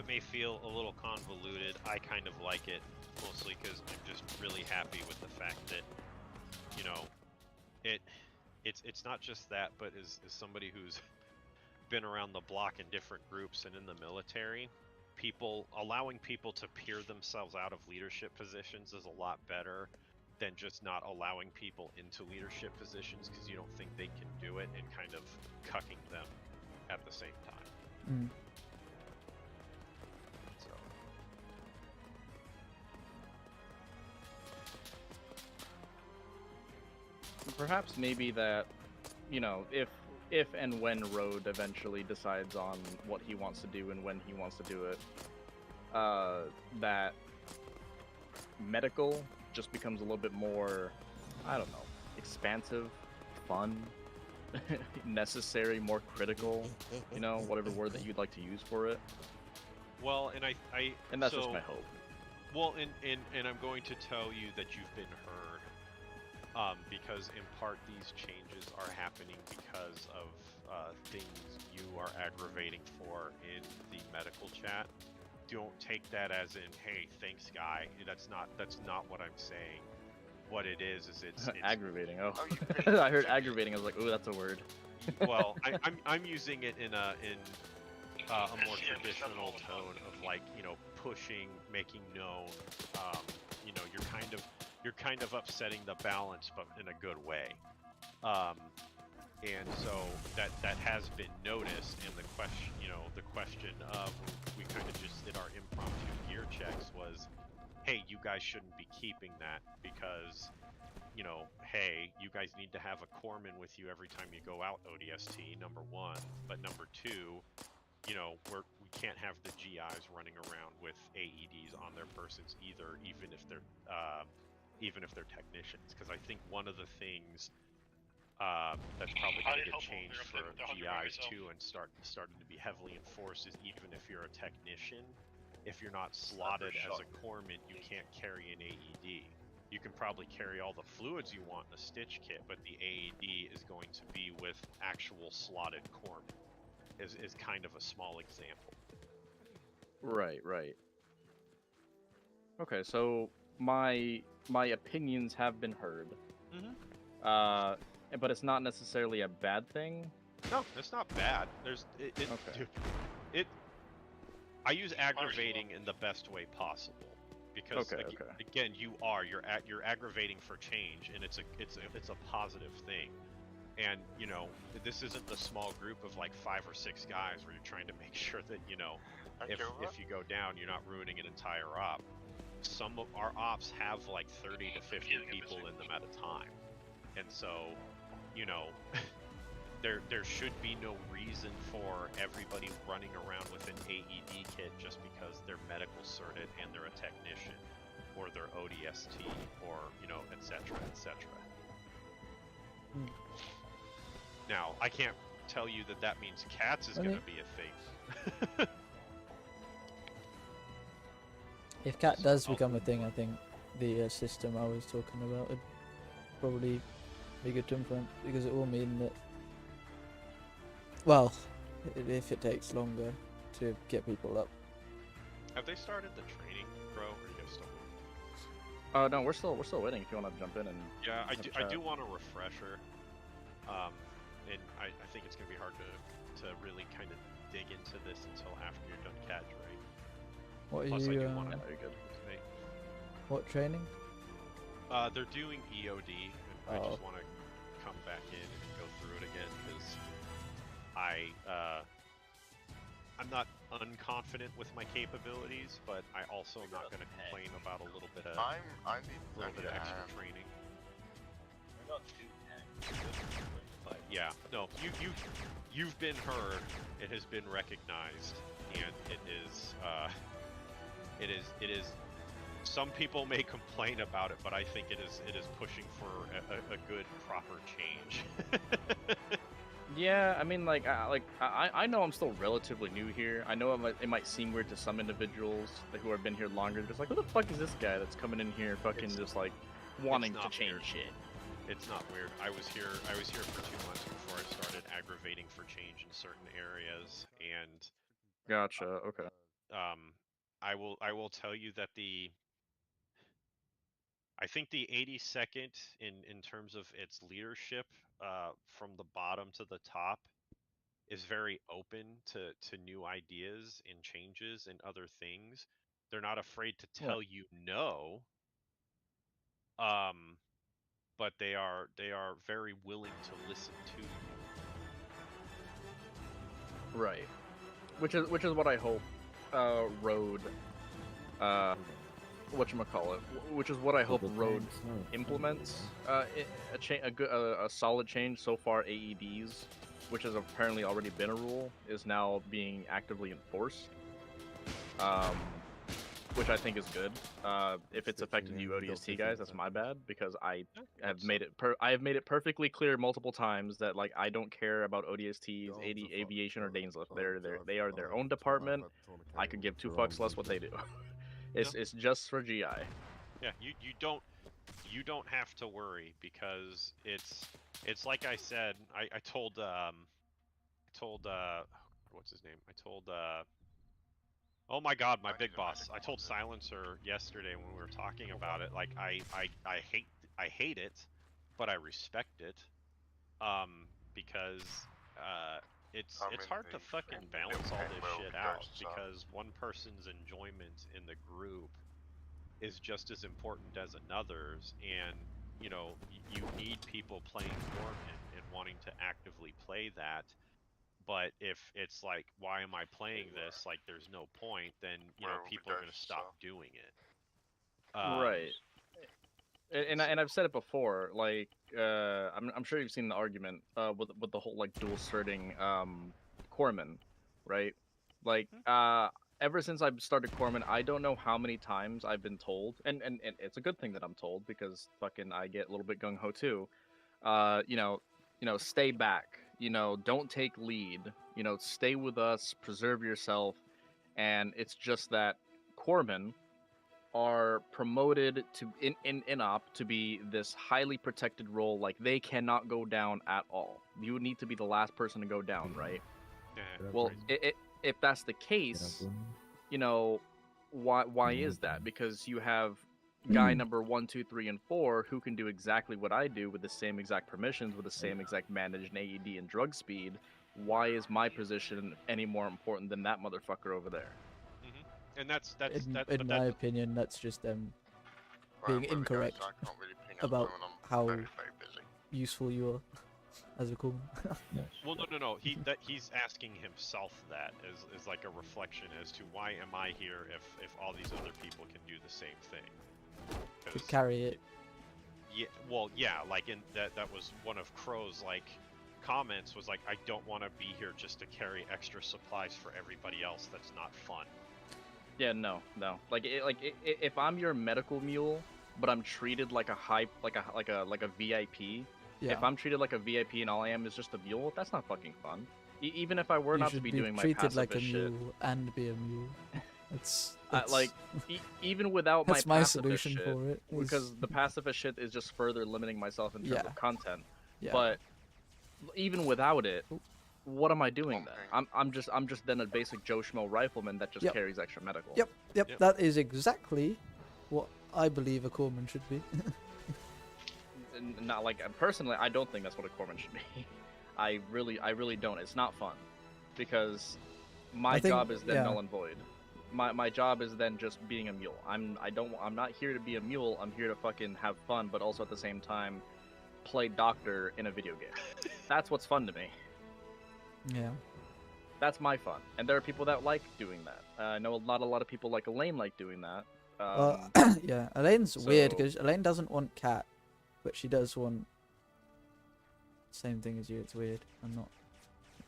may feel a little convoluted. I kind of like it, mostly because I'm just really happy with the fact that, you know, it's not just that, but as somebody who's been around the block in different groups and in the military, allowing people to peer themselves out of leadership positions is a lot better than just not allowing people into leadership positions because you don't think they can do it, and kind of cucking them at the same time. So Perhaps maybe that, you know, if and when Road eventually decides on what he wants to do and when he wants to do it, that medical just becomes a little bit more, I don't know, expansive, fun, necessary, more critical, you know, whatever word that you'd like to use for it. well, and And that's so, just my hope. Well, and I'm going to tell you that you've been heard, because in part these changes are happening because of things you are aggravating for in the medical chat. Don't take that as in, hey, thanks, guy. That's not what I'm saying. What it is it's aggravating. Oh, I heard aggravating. I was like, ooh, that's a word. Well, I'm using it in a more traditional tone of, like, you know, pushing, making known. You know, you're kind of upsetting the balance, but in a good way. And so that has been noticed, and the question of, we kind of just did our impromptu gear checks, was, hey, you guys shouldn't be keeping that because, you know, hey, you guys need to have a corpsman with you every time you go out ODST, number one. But number two, you know, we can't have the GIs running around with AEDs on their persons either, even if they're technicians. Because I think one of the things that's probably going to get changed for GIs too, and starting to be heavily enforced, is even if you're a technician, if you're not slotted as a corpsman, you can't carry an AED. You can probably carry all the fluids you want in a stitch kit, but the AED is going to be with actual slotted corpsmen. Is kind of a small example. Right. Okay, so my opinions have been heard. But it's not necessarily a bad thing. No, it's not bad. I use aggravating in the best way possible, because again, you're aggravating for change, and it's a positive thing. And, you know, this isn't the small group of like 5 or 6 guys where you're trying to make sure that, you know, if you go down, you're not ruining an entire op. Some of our ops have like 30 to 50 people in them at a time. And so, you know, there should be no reason for everybody running around with an AED kit just because they're medical certed and they're a technician, or they're ODST, or, you know, etc., etc. Now, I can't tell you that means cats is going to be a thing. If cat does become a thing, I think the system I was talking about would probably be good to implement, because it will mean that, well, if it takes longer to get people up. Have they started the training, bro? Or are you guys still? No, we're still waiting. If you want to jump in and Yeah, I do want a refresher. And I think it's gonna be hard to really kind of dig into this until after you're done catch, right? What are Plus, you? I do want to good. What training? They're doing EOD, and I just want to come back in and go through it again because I'm not unconfident with my capabilities, but I also am not going to complain about a little bit of extra training. But yeah, no, you've been heard. It has been recognized, and it is. Some people may complain about it, but I think it is pushing for a good, proper change. Yeah, I mean, I know I'm still relatively new here. I know it might seem weird to some individuals who have been here longer. Just like, who the fuck is this guy that's coming in here, fucking just like wanting to change weird. shit? It's not weird. I was here for 2 months before I started aggravating for change in certain areas, and Gotcha. Okay. I will tell you that I think the 82nd in terms of its leadership, from the bottom to the top, is very open to new ideas and changes and other things. They're not afraid to tell you no. But they are very willing to listen to you. Right. Which is what I hope Road whatchamacallit, which is what I hope Road implements. A solid change so far. AEDs, which has apparently already been a rule, is now being actively enforced. Which I think is good. If it's affected you ODST guys, that's my bad, because I have made it perfectly clear multiple times that like I don't care about ODSTs, Aviation, or Dainslift. They are their own department. I could give 2 fucks less what they do. It's just for GI. Yeah, you don't have to worry, because it's like I said. I told what's his name? Oh my god, my big boss. I told Silencer yesterday when we were talking about it, like I hate it, but I respect it. Because it's hard to fucking balance all this shit out, because one person's enjoyment in the group is just as important as another's, and you know, you need people playing Corman and wanting to actively play that. But if it's like, why am I playing this? Like, there's no point. Then you know, people are going to stop doing it. Right. And I've said it before. Like, I'm sure you've seen the argument with the whole like dual certing Corman, right? Like, ever since I've started Corman, I don't know how many times I've been told, and it's a good thing that I'm told, because fucking I get a little bit gung ho too. You know, stay back. You know, don't take lead. You know, stay with us, preserve yourself. And it's just that Corman are promoted to in op to be this highly protected role. Like, they cannot go down at all. You would need to be the last person to go down, right? Well, if that's the case, you know, why is that? Because you have guy number 1, 2, 3, and 4 who can do exactly what I do with the same exact permissions, with the same exact managed AED and drug speed. Why is my position any more important than that motherfucker over there? And that's in my opinion, that's just them being incorrect about how useful you are as a Corman. Well, no. He's asking himself that as like a reflection as to why am I here if all these other people can do the same thing. To carry it. Yeah. Well, yeah. Like that was one of Crow's like comments, was like, I don't want to be here just to carry extra supplies for everybody else. That's not fun. Yeah, no. Like if I'm your medical mule, but I'm treated like a VIP. Yeah. If I'm treated like a VIP and all I am is just a mule, that's not fucking fun. Even if I were not to be doing my passive treated like a shit. mule and be a mule. It's like even without that's my my pacifist solution shit, for it. because the pacifist shit is just further limiting myself in terms of content. Yeah. But even without it, what am I doing then? I'm just then a basic Joe Schmo rifleman that just carries extra medical. Yep. That is exactly what I believe a corpsman should be. Not like personally, I don't think that's what a corpsman should be. I really don't. It's not fun, because my job is then null and void. My job is then just being a mule. I'm not here to be a mule. I'm here to fucking have fun, but also at the same time play doctor in a video game. That's what's fun to me. Yeah. That's my fun, and there are people that like doing that. I know not a lot of people like Elaine like doing that. Yeah, Elaine's weird because Elaine doesn't want cat, but she does want same thing as you. It's weird. I'm not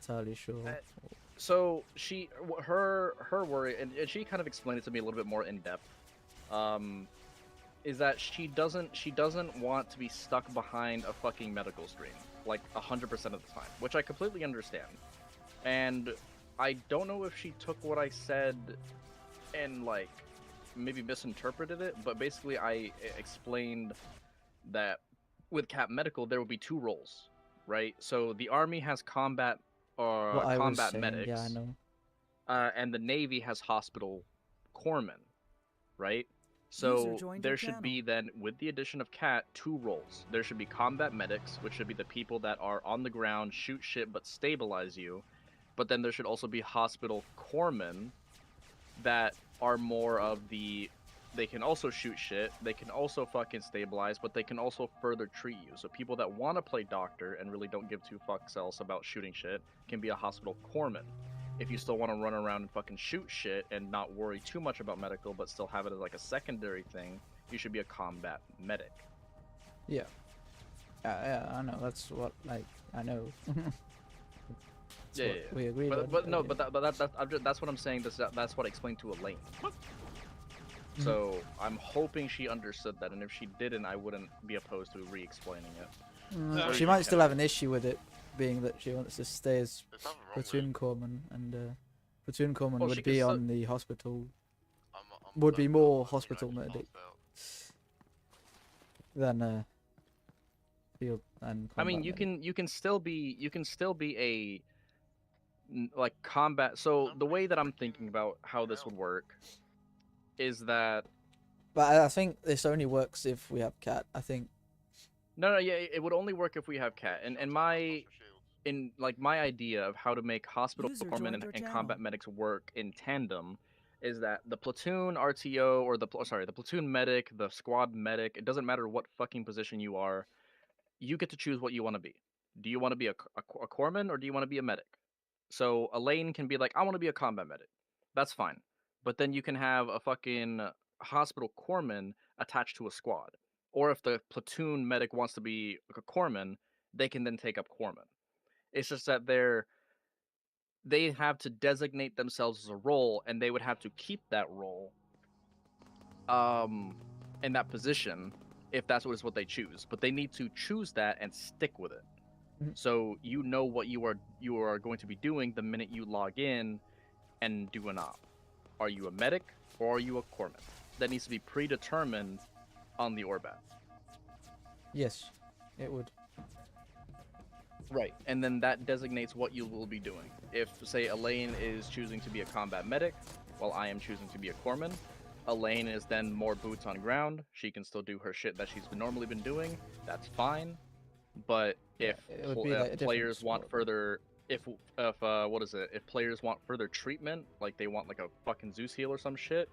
entirely sure. So her worry, and she kind of explained it to me a little bit more in depth. Is that she doesn't want to be stuck behind a fucking medical screen like 100% of the time, which I completely understand. And I don't know if she took what I said and like maybe misinterpreted it, but basically I explained that with Cap Medical there will be 2 roles, right? So the Army has combat medics. Yeah, I know. And the Navy has hospital corpsmen, right? So there should be then, with the addition of Cat, 2 roles. There should be combat medics, which should be the people that are on the ground, shoot shit, but stabilize you. But then there should also be hospital corpsmen that are more of the... They can also shoot shit, they can also fucking stabilize, but they can also further treat you. So people that want to play doctor and really don't give 2 fucks else about shooting shit can be a hospital corpsman. If you still want to run around and fucking shoot shit and not worry too much about medical, but still have it as like a secondary thing, you should be a combat medic. Yeah. Yeah, I know. That's what, like, I know. Yeah. We agreed on. But no, but that's what I'm saying. That's what I explained to Elaine. So I'm hoping she understood that, and if she didn't, I wouldn't be opposed to re-explaining it. She might still have an issue with it, being that she wants to stay as platoon corpsman, and platoon corpsman would be on the hospital. Would be more hospital medic than field and combat. I mean, you can still be a like combat. So the way that I'm thinking about how this would work is that. But I think this only works if we have Cat. I think. No, yeah, it would only work if we have Cat. And my idea of how to make hospital corpsmen and combat medics work in tandem is that the platoon RTO or the platoon medic, the squad medic, it doesn't matter what fucking position you are, you get to choose what you want to be. Do you want to be a corpsman or do you want to be a medic? So Elaine can be like, I want to be a combat medic. That's fine. But then you can have a fucking hospital corpsman attached to a squad. Or if the platoon medic wants to be a corpsman, they can then take up corpsman. It's just that they have to designate themselves as a role, and they would have to keep that role in that position if that's what they choose. But they need to choose that and stick with it. So you know what you are going to be doing the minute you log in and do an op. Are you a medic or are you a corpsman? That needs to be predetermined on the Orbat. Yes, it would. Right, and then that designates what you will be doing. If, say, Elaine is choosing to be a combat medic, while I am choosing to be a corpsman, Elaine is then more boots on ground. She can still do her shit that she's normally been doing. That's fine. But if players want further, if players want further treatment, like they want like a fucking Zeus heal or some shit,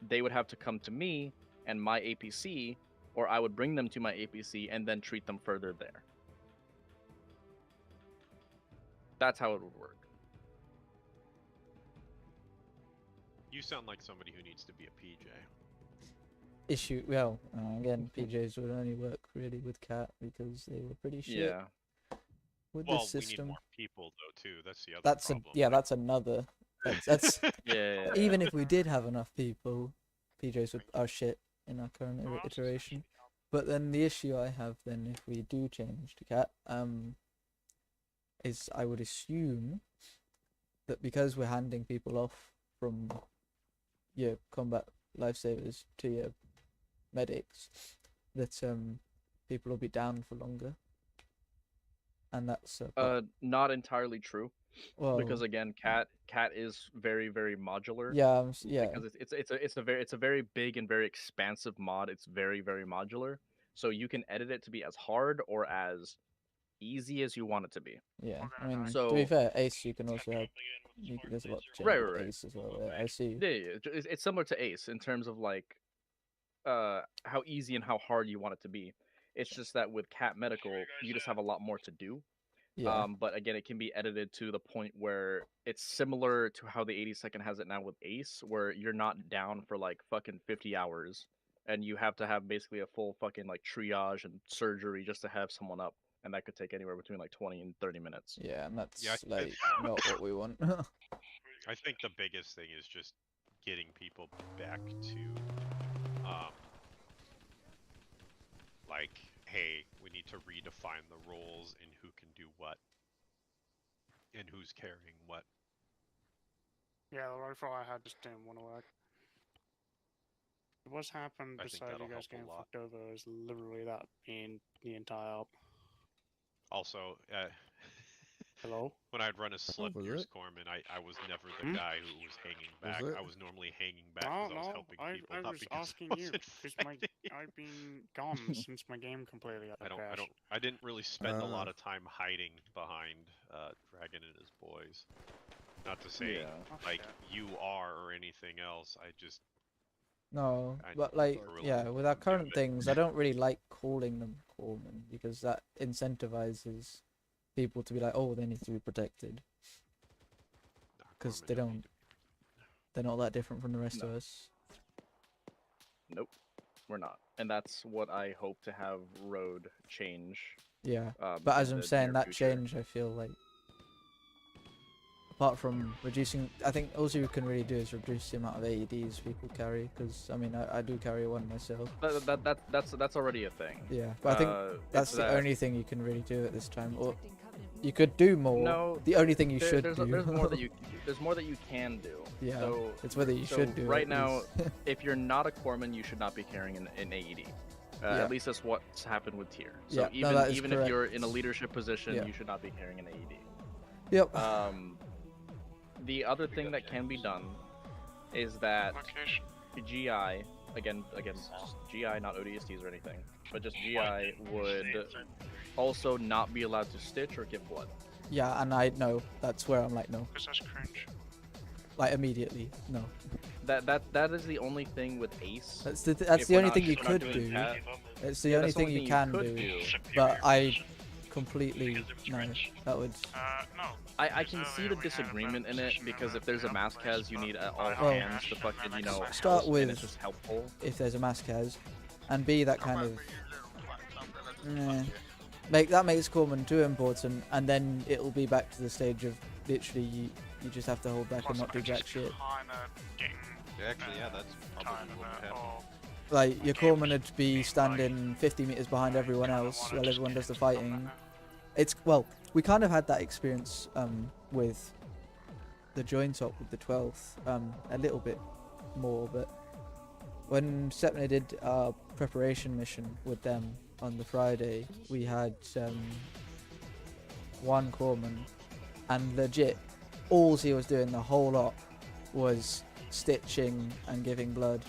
they would have to come to me and my APC, or I would bring them to my APC and then treat them further there. That's how it would work. You sound like somebody who needs to be a PJ. Again, PJs would only work really with Cat because they were pretty shit. Yeah. With this system. We need more people though too. That's the other problem. That's another. That's yeah. Even if we did have enough people, PJs are shit in our current iteration. But then the issue I have then, if we do change to Cat, is I would assume that because we're handing people off from your combat lifesavers to your medics, that people will be down for longer. And that's not entirely true. Well, because again, cat is very, very modular. Yeah, yeah. Because it's a very big and very expansive mod. It's very, very modular. So you can edit it to be as hard or as easy as you want it to be. Yeah, I mean, to be fair, Ace you can also have. There's a lot to change with Ace as well. Yeah, I see. Yeah, it's similar to Ace in terms of like, how easy and how hard you want it to be. It's just that with Cat Medical, you just have a lot more to do. Yeah. But again, it can be edited to the point where it's similar to how the 82nd has it now with Ace, where you're not down for like fucking 50 hours, and you have to have basically a full fucking like triage and surgery just to have someone up, and that could take anywhere between like 20 and 30 minutes. Yeah, and that's like not what we want. I think the biggest thing is just getting people back to, like, hey, we need to redefine the roles and who can do what, and who's carrying what. Yeah, the rifle I had just didn't want to work. What's happened besides you guys getting fucked over is literally that being the entire op. Also, hello? When I'd run a Slipgears Corpsman, I was never the guy who was hanging back. I was normally hanging back because I was helping people. I not was because asking I you wasn't because I've been gone since my game completely crashed. I didn't really spend a lot of time hiding behind Dragon and his boys. Not to say like you are or anything else. I just No, but like, yeah, with our current things, I don't really like calling them Corpsmen because that incentivizes people to be like, oh, they need to be protected. Because they're not that different from the rest of us. Nope, we're not. And that's what I hope to have Road change. Yeah, but as I'm saying, that change, I feel like, apart from reducing, I think all you can really do is reduce the amount of AEDs people carry, because I mean I do carry one myself. That's already a thing. Yeah, but I think that's the only thing you can really do at this time. Or you could do more. No, the only thing you should do. There's more that you can do. Yeah, so, it's whether you should do. Right now, if you're not a Corpsman, you should not be carrying an AED. At least that's what's happened with Tier. So even if you're in a leadership position, you should not be carrying an AED. Yep. The other thing that can be done is that GI, again, just GI, not ODSTs or anything, but just GI would also not be allowed to stitch or give blood. Yeah, and I know that's where I'm like, no. Because that's cringe. Like immediately, no. That is the only thing with Ace. That's the only thing you could do. It's the only thing you can do. But I completely no. That would. No. I can see the disagreement in it because if there's a mass cas, you need all hands to fucking start with and it's just helpful. If there's a mass cas, and B that kind of makes Corpsman too important, and then it'll be back to the stage of literally you just have to hold back and not do jack shit. Actually, yeah, that's probably what would happen. Like your Corpsman would be standing 50 meters behind everyone else while everyone does the fighting. We kind of had that experience with the joint op with the 12th, a little bit more, but when Sepna did our preparation mission with them on the Friday, we had one Corpsman, and legit, all he was doing the whole lot was stitching and giving blood,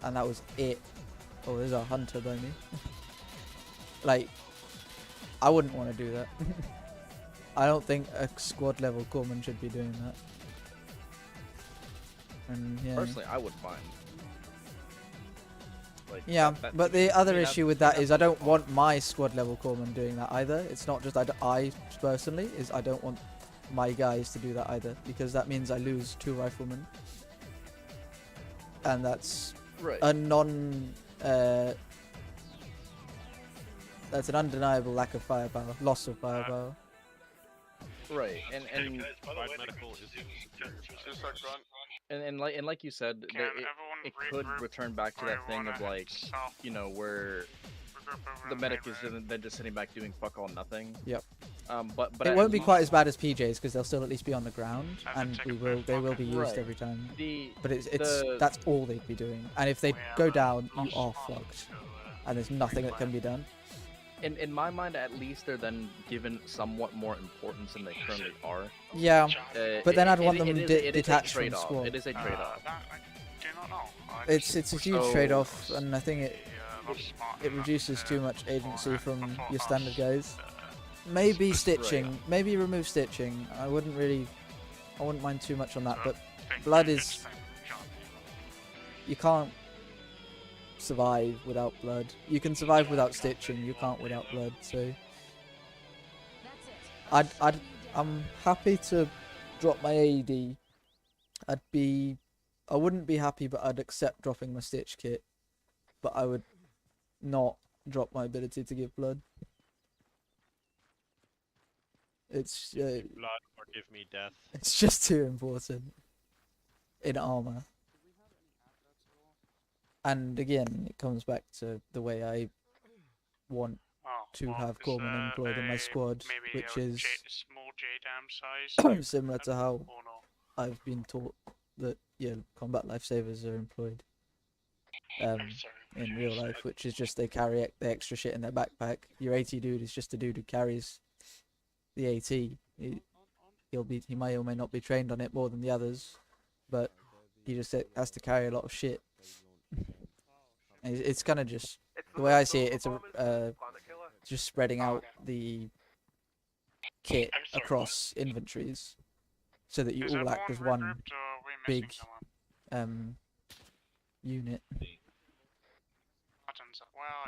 and that was it. Oh, there's a hunter by me. Like, I wouldn't want to do that. I don't think a squad level Corpsman should be doing that. And yeah. Personally, I would mind. Like, yeah, but the other issue with that is I don't want my squad level Corpsman doing that either. It's not just I personally, is I don't want my guys to do that either, because that means I lose 2 riflemen. And that's a that's an undeniable lack of firepower, loss of firepower. Right, and like you said, it could return back to that thing of like, where the medic is then just sitting back doing fuck all nothing. Yep. But it at won't be quite as least- bad as PJs because they'll still at least be on the ground, and they will be used Right. every time. The- But it's the- that's all they'd be doing, and if they go down, you are fucked, and there's nothing that can be done. In my mind, at least they're then given somewhat more importance than they currently are. Yeah, but then I'd want them it is detached a from trade-off. squad. It is a trade-off. It's a huge So- trade-off, and I think it reduces too much agency from your standard guys. Maybe stitching, maybe remove stitching. I wouldn't mind too much on that, but blood is, you can't survive without blood. You can survive without stitching, you can't without blood. So I'm happy to drop my AED. I wouldn't be happy, but I'd accept dropping my stitch kit, but I would not drop my ability to give blood. It's Blood or give me death. it's just too important in Arma. And again, it comes back to the way I want to have Corpsman employed in my squad, which is small J-dam size. similar to how I've been taught that combat lifesavers are employed in real life, which is just they carry the extra shit in their backpack. Your AT dude is just a dude who carries the AT. He may or may not be trained on it more than the others, but he just has to carry a lot of shit. And it's kind of just the way I see it. It's just spreading out the kit across inventories so that you all act as one big unit.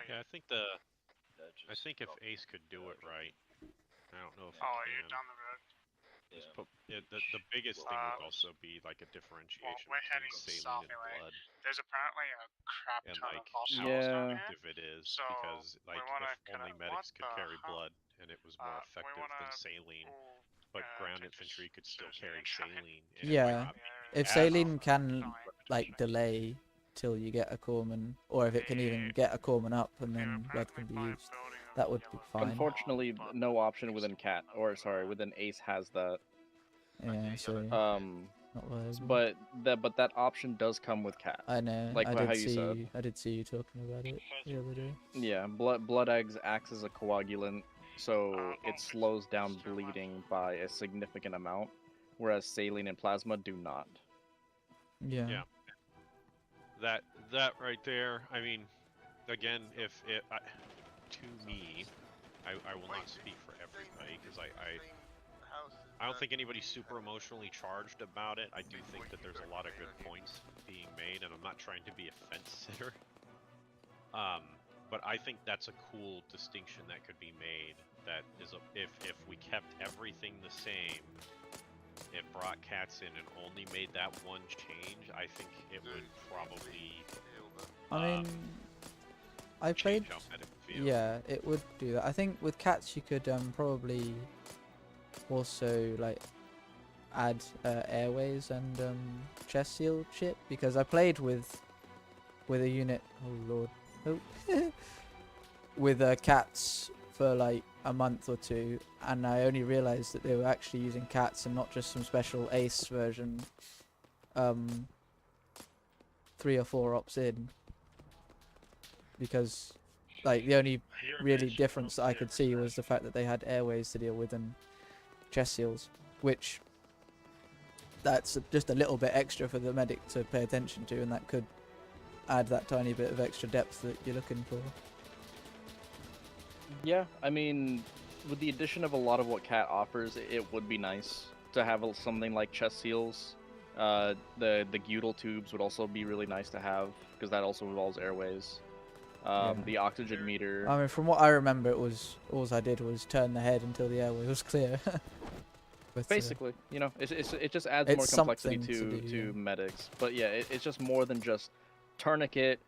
Yeah, I think if Ace could do it right, I don't know if he can. down the road. The biggest thing would also be like a differentiation between saline and blood. There's apparently a crap And ton like of hospitals how down here. effective it is, So, because like if only medics could carry blood and it was more we effective than saline, but ground infantry could still carry saline. And it might Yeah, not be if as saline can like delay till you get a corpsman, or if it can even get a corpsman up and then blood can be used, that would be fine. Unfortunately, no option within within Ace has that. Yeah, so not viable. But that option does come with Cat. I know. Like I how you said. did see you talking about it the other day. Yeah, blood eggs acts as a coagulant, so it slows down bleeding by a significant amount, whereas saline and plasma do not. Yeah. Yeah. That right there. I mean, again, to me, I will not speak for everybody because I don't think anybody's super emotionally charged about it. I do think that there's a lot of good points being made, and I'm not trying to be a fence sitter. But I think that's a cool distinction that could be made. That is, if we kept everything the same, and brought cats in and only made that one change, I think it would probably. I mean, I played. Change how medic feels. Yeah, it would do that. I think with cats you could probably also like add airways and chest seal shit, because I played with a unit. Oh lord, oh. with cats for like a month or two, and I only realized that they were actually using cats and not just some special Ace version 3 or 4 ops in, because like the only really difference that I could see was the fact that they had airways to deal with and chest seals, which that's just a little bit extra for the medic to pay attention to, and that could add that tiny bit of extra depth that you're looking for. Yeah, I mean, with the addition of a lot of what Cat offers, it would be nice to have something like chest seals. The Gudel tubes would also be really nice to have, because that also involves airways. The oxygen meter. I mean, from what I remember, it was all I did was turn the head until the airway was clear. But, basically, you know, it just adds more it's complexity something to do, yeah. medics. But yeah, it's just more than just tourniquet,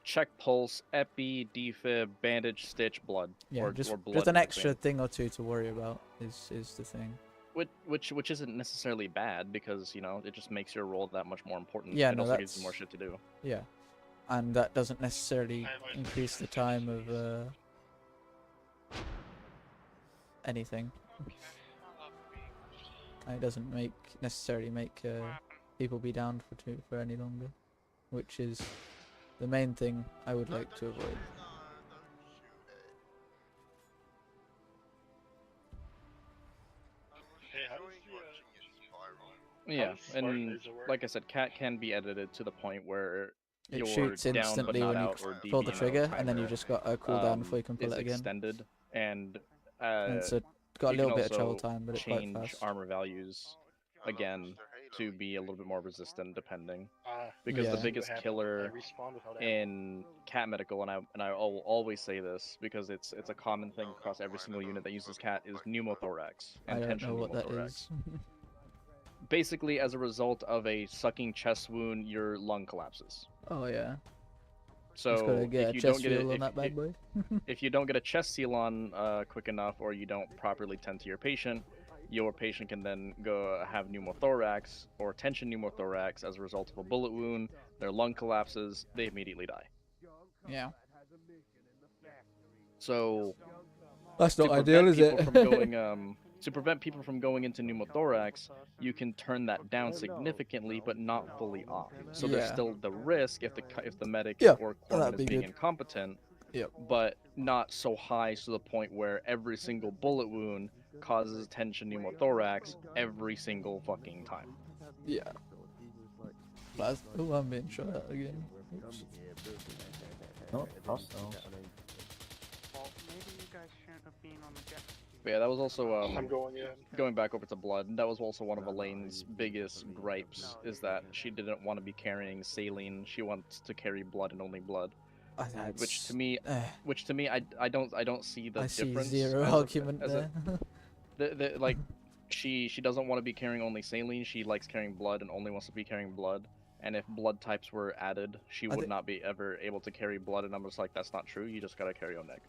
check pulse, epi, defib, bandage, stitch, blood. Yeah, or just blood an in extra between. thing or two to worry about is the thing. Which isn't necessarily bad, because you know it just makes your role that much more important. Yeah, it no, also gives that's you more shit to do. Yeah, and that doesn't necessarily increase the time of anything. And it doesn't necessarily make people be down for any longer, which is the main thing I would like to avoid. Yeah, and like I said, cat can be edited to the point where it you're shoots down instantly but not when you out, or pull the DB trigger, timer, and then you just got a cooldown before you can pull is it again. extended, and It's got a you little can bit of travel also time, but it's quite change fast. armor values again to be a little bit more resistant, depending. Because the Yeah. biggest killer in cat medical, and I always say this because it's a common thing across every single unit that uses cat, is pneumothorax and I don't tension know what that pneumothorax. is. Basically, as a result of a sucking chest wound, your lung collapses. Oh yeah. So Just gotta get if a you chest don't get seal it, on that bad boy. if you don't get a chest seal on quick enough, or you don't properly tend to your patient can then go have pneumothorax or tension pneumothorax as a result of a bullet wound. Their lung collapses. They immediately die. Yeah. So That's not ideal, is it? To prevent people from going into pneumothorax, you can turn that down significantly, but not fully off. So there's still the risk if the medic or corpsman is being incompetent, but not so high to the point where every single bullet wound causes tension pneumothorax every single fucking time. Yeah. Oh, I'm being shot at again. Oops. Not hostile. But yeah, that was also going back over to Blood. That was also one of Elaine's biggest gripes, is that she didn't want to be carrying saline. She wants to carry blood and only blood. Which to me, I don't see the difference. I see zero argument there. Like, she doesn't want to be carrying only saline. She likes carrying blood and only wants to be carrying blood. And if blood types were added, she would not be ever able to carry blood. And I'm just like, that's not true. You just gotta carry ONEG.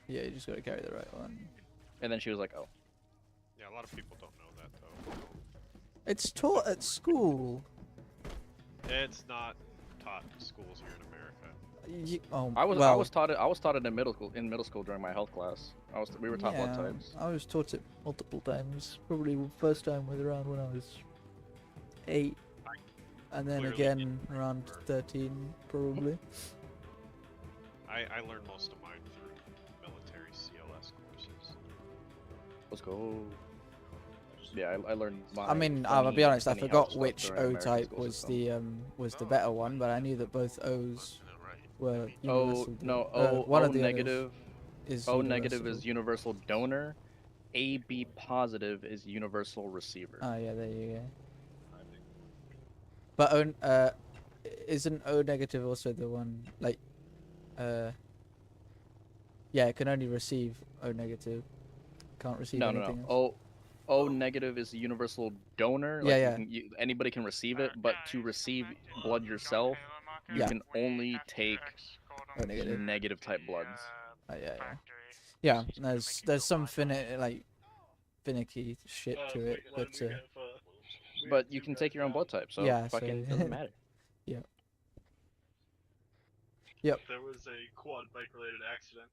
Yeah, you just gotta carry the right one. And then she was like, oh. Yeah, a lot of people don't know that though. It's taught at school. It's not taught in schools here in America. I was taught it in middle school during my health class. We were taught blood types. I was taught it multiple times. Probably first time was around when I was 8, and then again around 13, probably. I learned most of mine through military CLS courses. Let's go. Yeah, I learned. I mean, I'll be honest. I forgot which O type was the better one, but I knew that both O's were universal. One of the negative is O negative is universal donor. AB positive is universal receiver. Oh yeah, there you go. But isn't O negative also the one like? Yeah, it can only receive O negative. Can't receive anything else. O negative is a universal donor. Like anybody can receive it, but to receive blood yourself, you can only take negative type bloods. Yeah. There's some finicky shit to it, but you can take your own blood type, so fucking doesn't matter. Yeah. Yep. There was a quad bike related accident.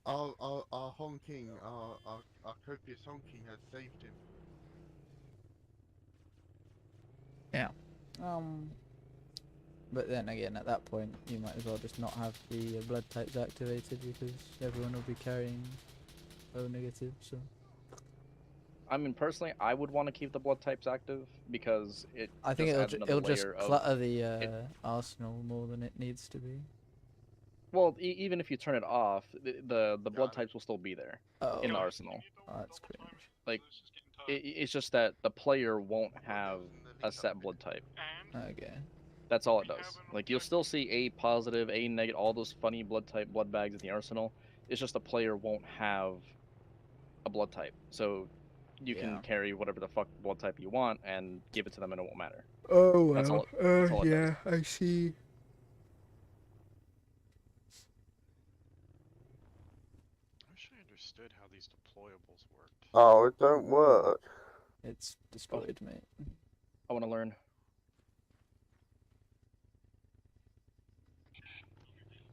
Our honking, our copious honking has saved him. Yeah. But then again, at that point, you might as well just not have the blood types activated because everyone will be carrying O negative. So. I mean, personally, I would want to keep the blood types active because I think it'll just clutter the arsenal more than it needs to be. Well, even if you turn it off, the blood types will still be there in the arsenal. Oh, that's cringe. Like, it's just that the player won't have a set blood type. Okay. That's all it does. Like, you'll still see A positive, A negative, all those funny blood bags in the arsenal. It's just the player won't have a blood type. So you can carry whatever the fuck blood type you want and give it to them and it won't matter. Oh, well. That's all it does. I see. I wish I understood how these deployables worked. Oh, it don't work. It's destroyed, mate. I want to learn.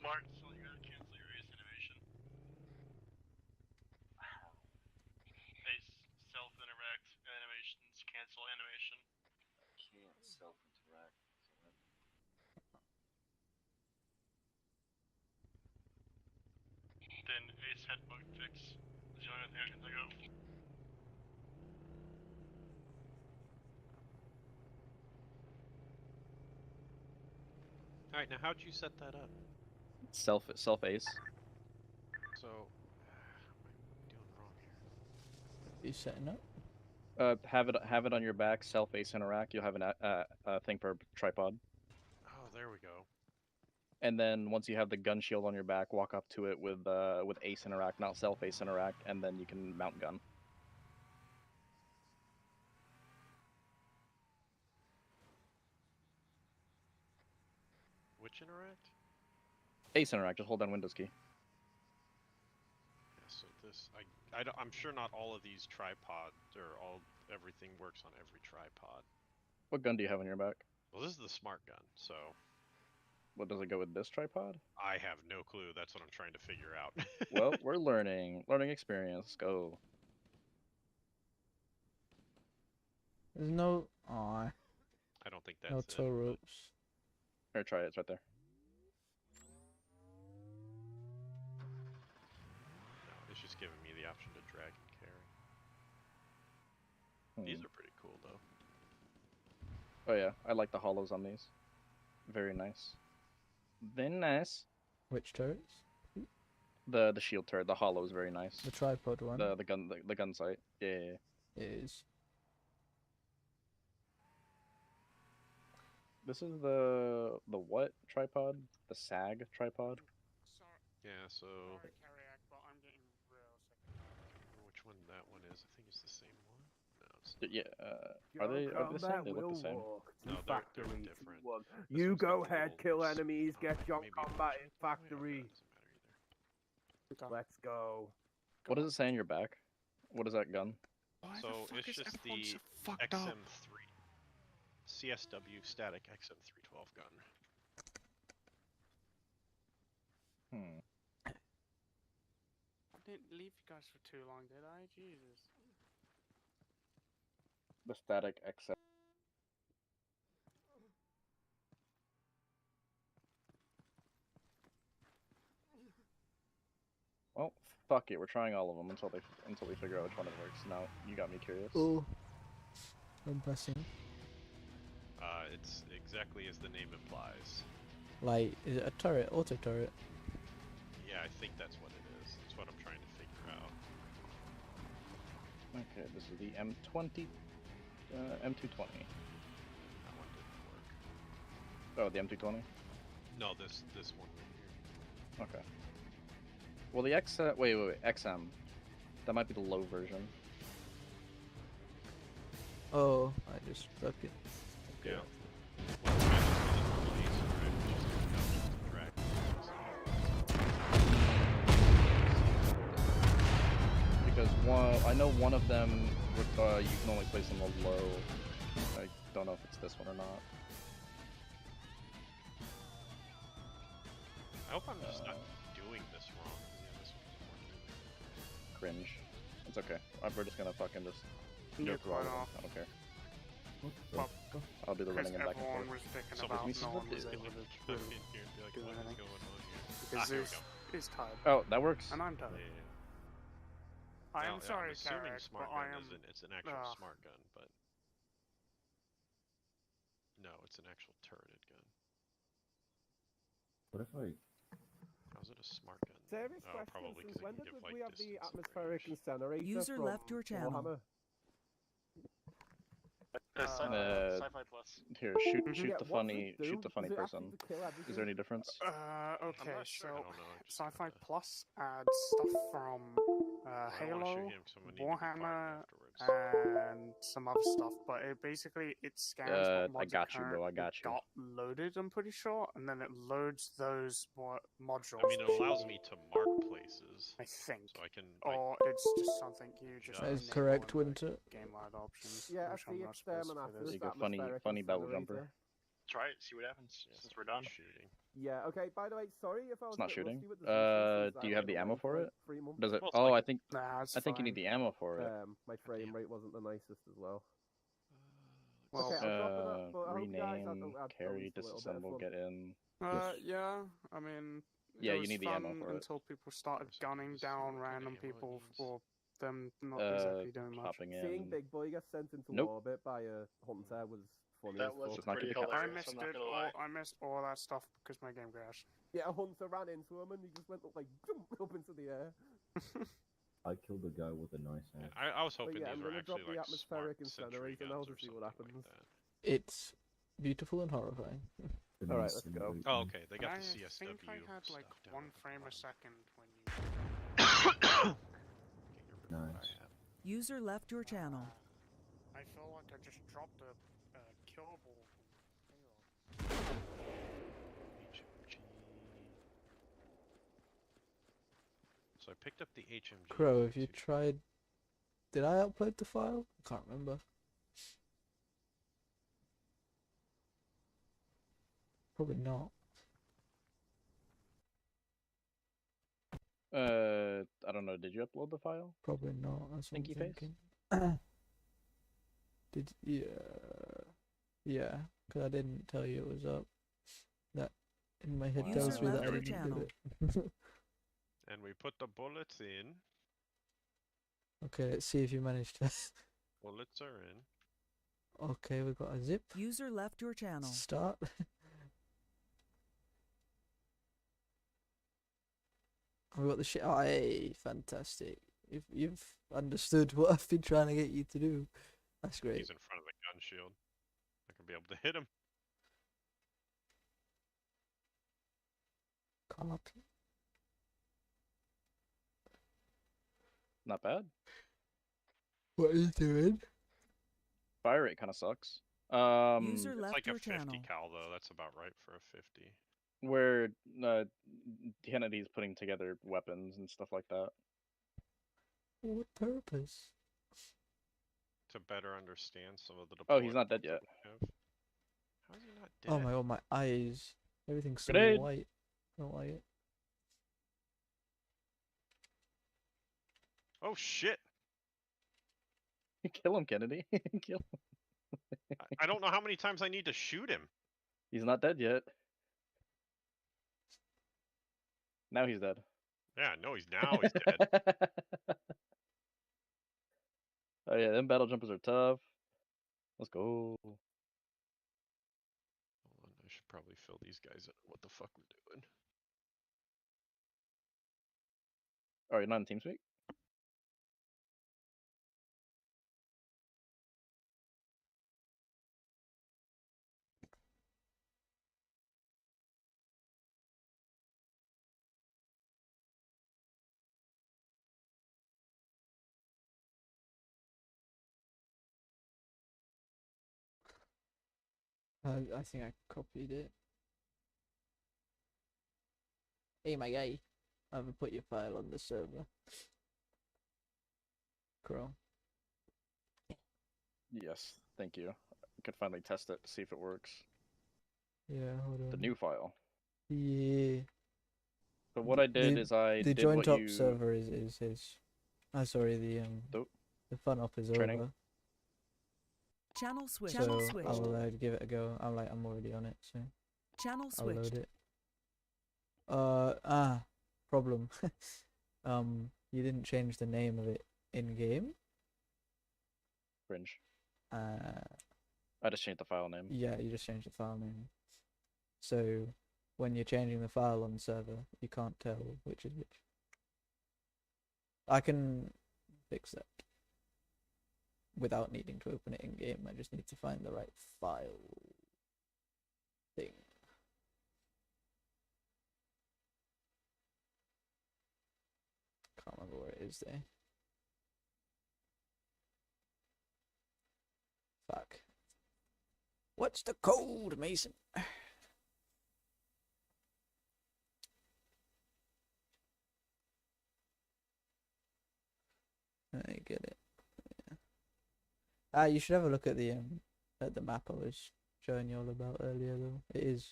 Mark, so you gotta cancel your ace animation. Ace, self-interact animations, cancel animation. Can't self-interact. Then ace head bug fix is the only thing I can think of. Alright, now how'd you set that up? Self ace. So, what am I doing wrong here? You setting up? Have it on your back. Self ace interact. You'll have a thing for a tripod. Oh, there we go. And then once you have the gun shield on your back, walk up to it with ace interact, not self ace interact, and then you can mount gun. Which interact? Ace interact. Just hold down Windows key. Yeah, so this, I'm sure not all of these tripods or everything works on every tripod. What gun do you have on your back? Well, this is the smart gun, so. What, does it go with this tripod? I have no clue. That's what I'm trying to figure out. Well, we're learning experience. Let's go. There's no. Aw. I don't think that's No it. tow ropes. Here, try it. It's right there. No, it's just giving me the option to drag and carry. These are pretty cool, though. Oh yeah, I like the hollows on these. Very nice. Very nice. Which turrets? The shield turret, the hollow is very nice. The tripod one. The gun sight. Yeah. It is. This is the what tripod? The SAG tripod? Yeah, so. Sorry, Carriac, but I'm getting real sick of that. Which one that one is? I think it's the same one. No, it's Yeah. Are they the same? They look the same. No, they're different. You go ahead, kill enemies, get jump combat in factory. Let's go. What does it say on your back? What is that gun? So it's just the XM3 CSW static XM312 gun. I didn't leave you guys for too long, did I? Jesus. The static XM. Well, fuck it. We're trying all of them until we figure out which one it works. Now you got me curious. Oh, I'm pressing. It's exactly as the name implies. Like, is it a turret? Auto turret? Yeah, I think that's what it is. That's what I'm trying to figure out. Okay, this is the M220. That one didn't work. Oh, the M220. No, this one right here. Okay. Well, the wait, XM. That might be the low version. Oh, I just stuck it. Yeah. Because I know one of them, you can only place on the low. I don't know if it's this one or not. I hope I'm just not doing this wrong. Yeah, this one's working. Cringe. It's okay. We're just gonna fucking just go through all of them. I don't care. I'll do the running and back and forth. Was thinking So about we no one was split able it. to Come in here and be like, do what is anything. going on here? Because Here we Zeus go. is tired. Oh, that works. And I'm tired. Yeah. I am Now, sorry, I'm assuming Carriac, smart but gun I am. it's an actual smart gun, but no, it's an actual turreted gun. What if I? How's it a smart gun? Serious Oh, question, probably since because when it did can give like we have the distance and atmospheric range. incinerator User from left your channel. Warhammer? Sci-fi Plus. Here, Yeah, shoot the what's funny, it do? shoot the funny Does it person. actually kill Is there any difference? Okay, not sure. so I don't know, I just Sci-Fi gotta- Plus adds stuff from I don't wanna shoot Halo, him, so I'm gonna need to be fighting Warhammer, afterwards. and some other stuff, but it basically scans what mods I got you, bro. I got you. got loaded, I'm pretty sure, and then it loads those modules. I mean, it allows me to mark places, I think. so I can. Like, Or it's just something you just That is enable correct, in the Winter. game wide options. Yeah, I which I'm see not supposed to exterminator. do There this. you go, funny battle jumper. try it, see what happens. Since we're done. Shooting. Yeah. Okay. By the way, sorry if I was It's not a bit shooting. rusty with the Zeus, Do you have the ammo for it? Does it? Well, Oh, like, I think you need the ammo for it. My frame rate wasn't the nicest as well. Well, okay, I'll drop it up, but I hope you guys rename, carry, disassemble, get in. Yeah, I mean, yeah, it you was need the fun ammo for it. until people started gunning down random people for them not exactly doing much. Hopping in. Seeing Big Boy get sent into Nope. orbit by a hunter was funny. That was pretty hilarious. I missed all that stuff because my game crashed. Yeah, a hunter ran into him and he just went up, like jump up into the air. I killed a guy with a nice axe. I was hoping yeah, these I'm were gonna drop actually the like atmospheric smart sentry incinerator now guns to or see what something happens. like that. It's beautiful and horrifying. Alright, let's go. Oh, okay. They got the CSW. I think I had like stuff 1 down at the frame a bottom. second when you. Nice. User left your channel. I feel like I just dropped a kill ball. So I picked up the HMG. Crow, have you tried? Did I upload the file? I can't remember. Probably not. I don't know. Did you upload the file? Probably not. That's what Stinky I'm face? thinking. Yeah, because I didn't tell you it was up. That in my head User tells me that left I your didn't channel. do it. And we put the bullets in. Okay, let's see if you managed to. Bullets are in. Okay, we've got a zip. User left your channel. Start. We got the shit. Oh, hey, fantastic! You've understood what I've been trying to get you to do. That's great. He's in front of the gun shield. I can be able to hit him. Can't. Not bad. What are you doing? Fire rate kind of sucks. User It's left like your a 50 channel. cal though. That's about right for a 50. Where Kennedy's putting together weapons and stuff like that. For what purpose? To better understand some of the. Oh, he's not dead yet. How is he not dead? Oh my god, my eyes. Everything's so Grenade. white. I don't like it. Oh shit! Kill him, Kennedy. Kill him. I don't know how many times I need to shoot him. He's not dead yet. Now he's dead. Yeah, no, now he's dead. Oh yeah, them battle jumpers are tough. Let's go. Hold on, I should probably fill these guys in. What the fuck we're doing? Alright, not in TeamSpeak? I think I copied it. Hey, my guy. I haven't put your file on the server. Crow. Yes, thank you. I could finally test it to see if it works. Yeah, hold on. The new file. Yeah. So what I did is I the did joint what up you... server is his. Oh, sorry, the fun up is Training. over. Channel switch. So Channel switched. I'll give it a go. I'm already on it, so Channel I'll load switched. it. Problem. You didn't change the name of it in game. Cringe. I just changed the file name. Yeah, you just changed the file name. So when you're changing the file on the server, you can't tell which is which. I can fix that without needing to open it in game. I just need to find the right file thing. Can't remember where it is there. Fuck. What's the code, Mason? I get it. Yeah. You should have a look at the map I was showing you all about earlier, though. It is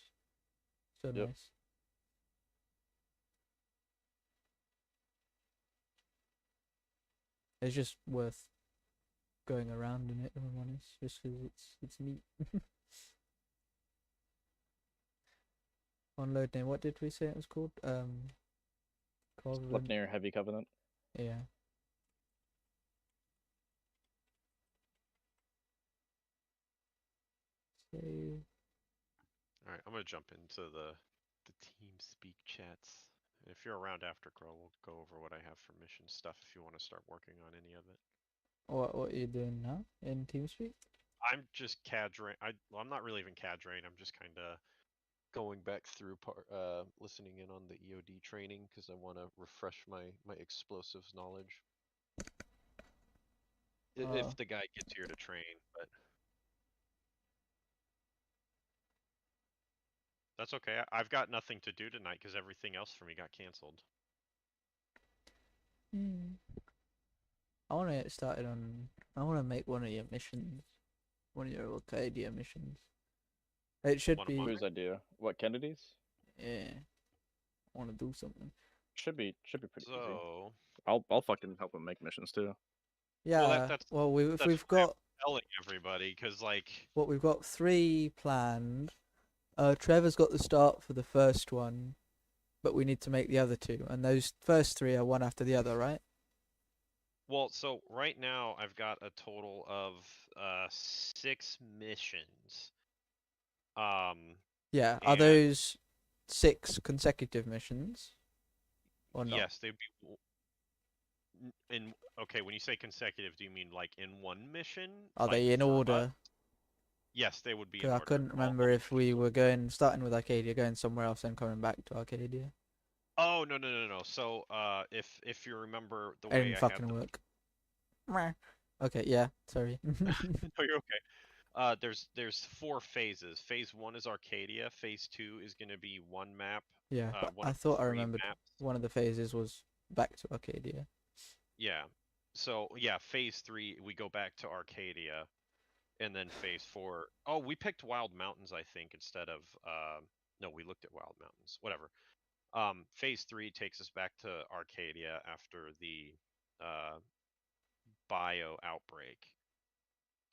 so nice. It's just worth going around in it, if I'm honest, just because it's neat. On load name, what did we say it was called? Sleipnir Heavy Covenant. Yeah. Save. All right, I'm gonna jump into the team speak chats. If you're around after Crow, we'll go over what I have for mission stuff if you want to start working on any of it. What are you doing now in TeamSpeak? I'm just cadring. Well, I'm not really even cadring. I'm just kind of going back through listening in on the EOD training because I want to refresh my explosives knowledge. If the guy gets here to train, but that's okay. I've got nothing to do tonight because everything else for me got canceled. I want to get started on. I want to make one of your missions, one of your Arcadia missions. It should be. Whose idea? What, Kennedy's? Yeah. I want to do something. Should be pretty easy. So I'll fucking help him make missions too. Yeah. Well, we've got telling everybody because like we've got 3 planned. Trevor's got the start for the first one, but we need to make the other 2, and those first 3 are one after the other, right? Well, so right now I've got a total of 6 missions. Yeah. Are those 6 consecutive missions? Or not? Yes, they'd be in. Okay, when you say consecutive, do you mean like in one mission? Are they in order? Yes, they would be in Because order. I couldn't remember if we were starting with Arcadia, going somewhere else, and coming back to Arcadia. Oh no. So if you remember the It way didn't I fucking have work. Okay, yeah, sorry. No, you're okay. There's 4 phases. Phase 1 is Arcadia. Phase 2 is going to be one map. Yeah, but I thought I remembered one of the phases was back to Arcadia. Yeah. So yeah, phase 3 we go back to Arcadia, and then phase 4. Oh, we picked Wild Mountains, I think, instead of no, we looked at Wild Mountains. Whatever. Phase 3 takes us back to Arcadia after the bio outbreak.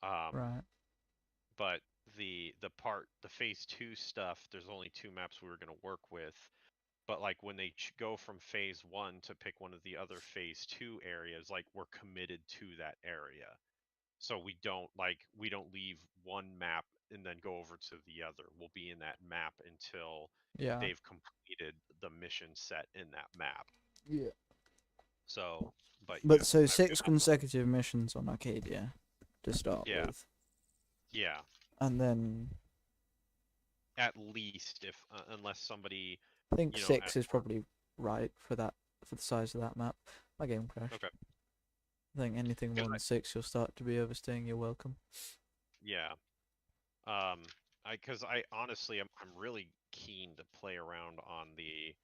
Right. But the phase 2 stuff, there's only 2 maps we were going to work with. But like when they go from phase 1 to pick one of the other phase 2 areas, like we're committed to that area. So we don't leave one map and then go over to the other. We'll be in that map until they've completed the mission set in that map. Yeah. So, but so 6 consecutive missions on Arcadia to start with. Yeah. And then at least if unless somebody I think 6 is probably right for the size of that map. My game crashed. Okay. I think anything more than 6 you'll start to be overstaying your welcome. Yeah. Because I honestly I'm really keen to play around on the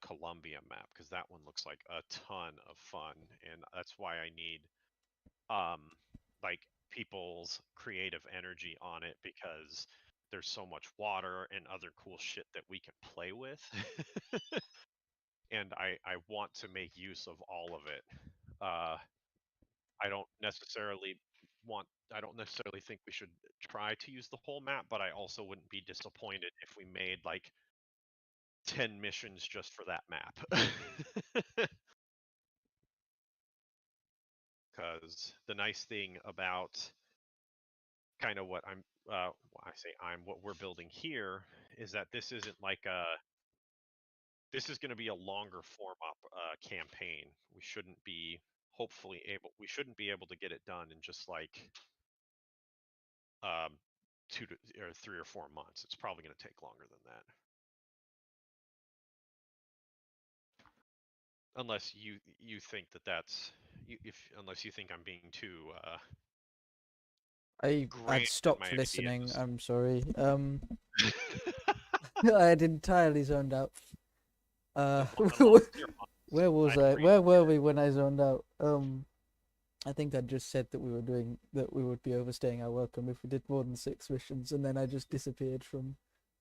Columbia map because that one looks like a ton of fun, and that's why I need like people's creative energy on it because there's so much water and other cool shit that we can play with. And I want to make use of all of it. I don't necessarily think we should try to use the whole map, but I also wouldn't be disappointed if we made like 10 missions just for that map. Because the nice thing about kind of what what we're building here is that this isn't like this is going to be a longer form up campaign. We shouldn't be able to get it done in just like 2 to 3 or 4 months. It's probably going to take longer than that. Unless you think that's unless you think I'm being too I'd stopped listening. I'm sorry. I had entirely zoned out. Where was I? Where were we when I zoned out? I think I just said that we would be overstaying our welcome if we did more than 6 missions, and then I just disappeared from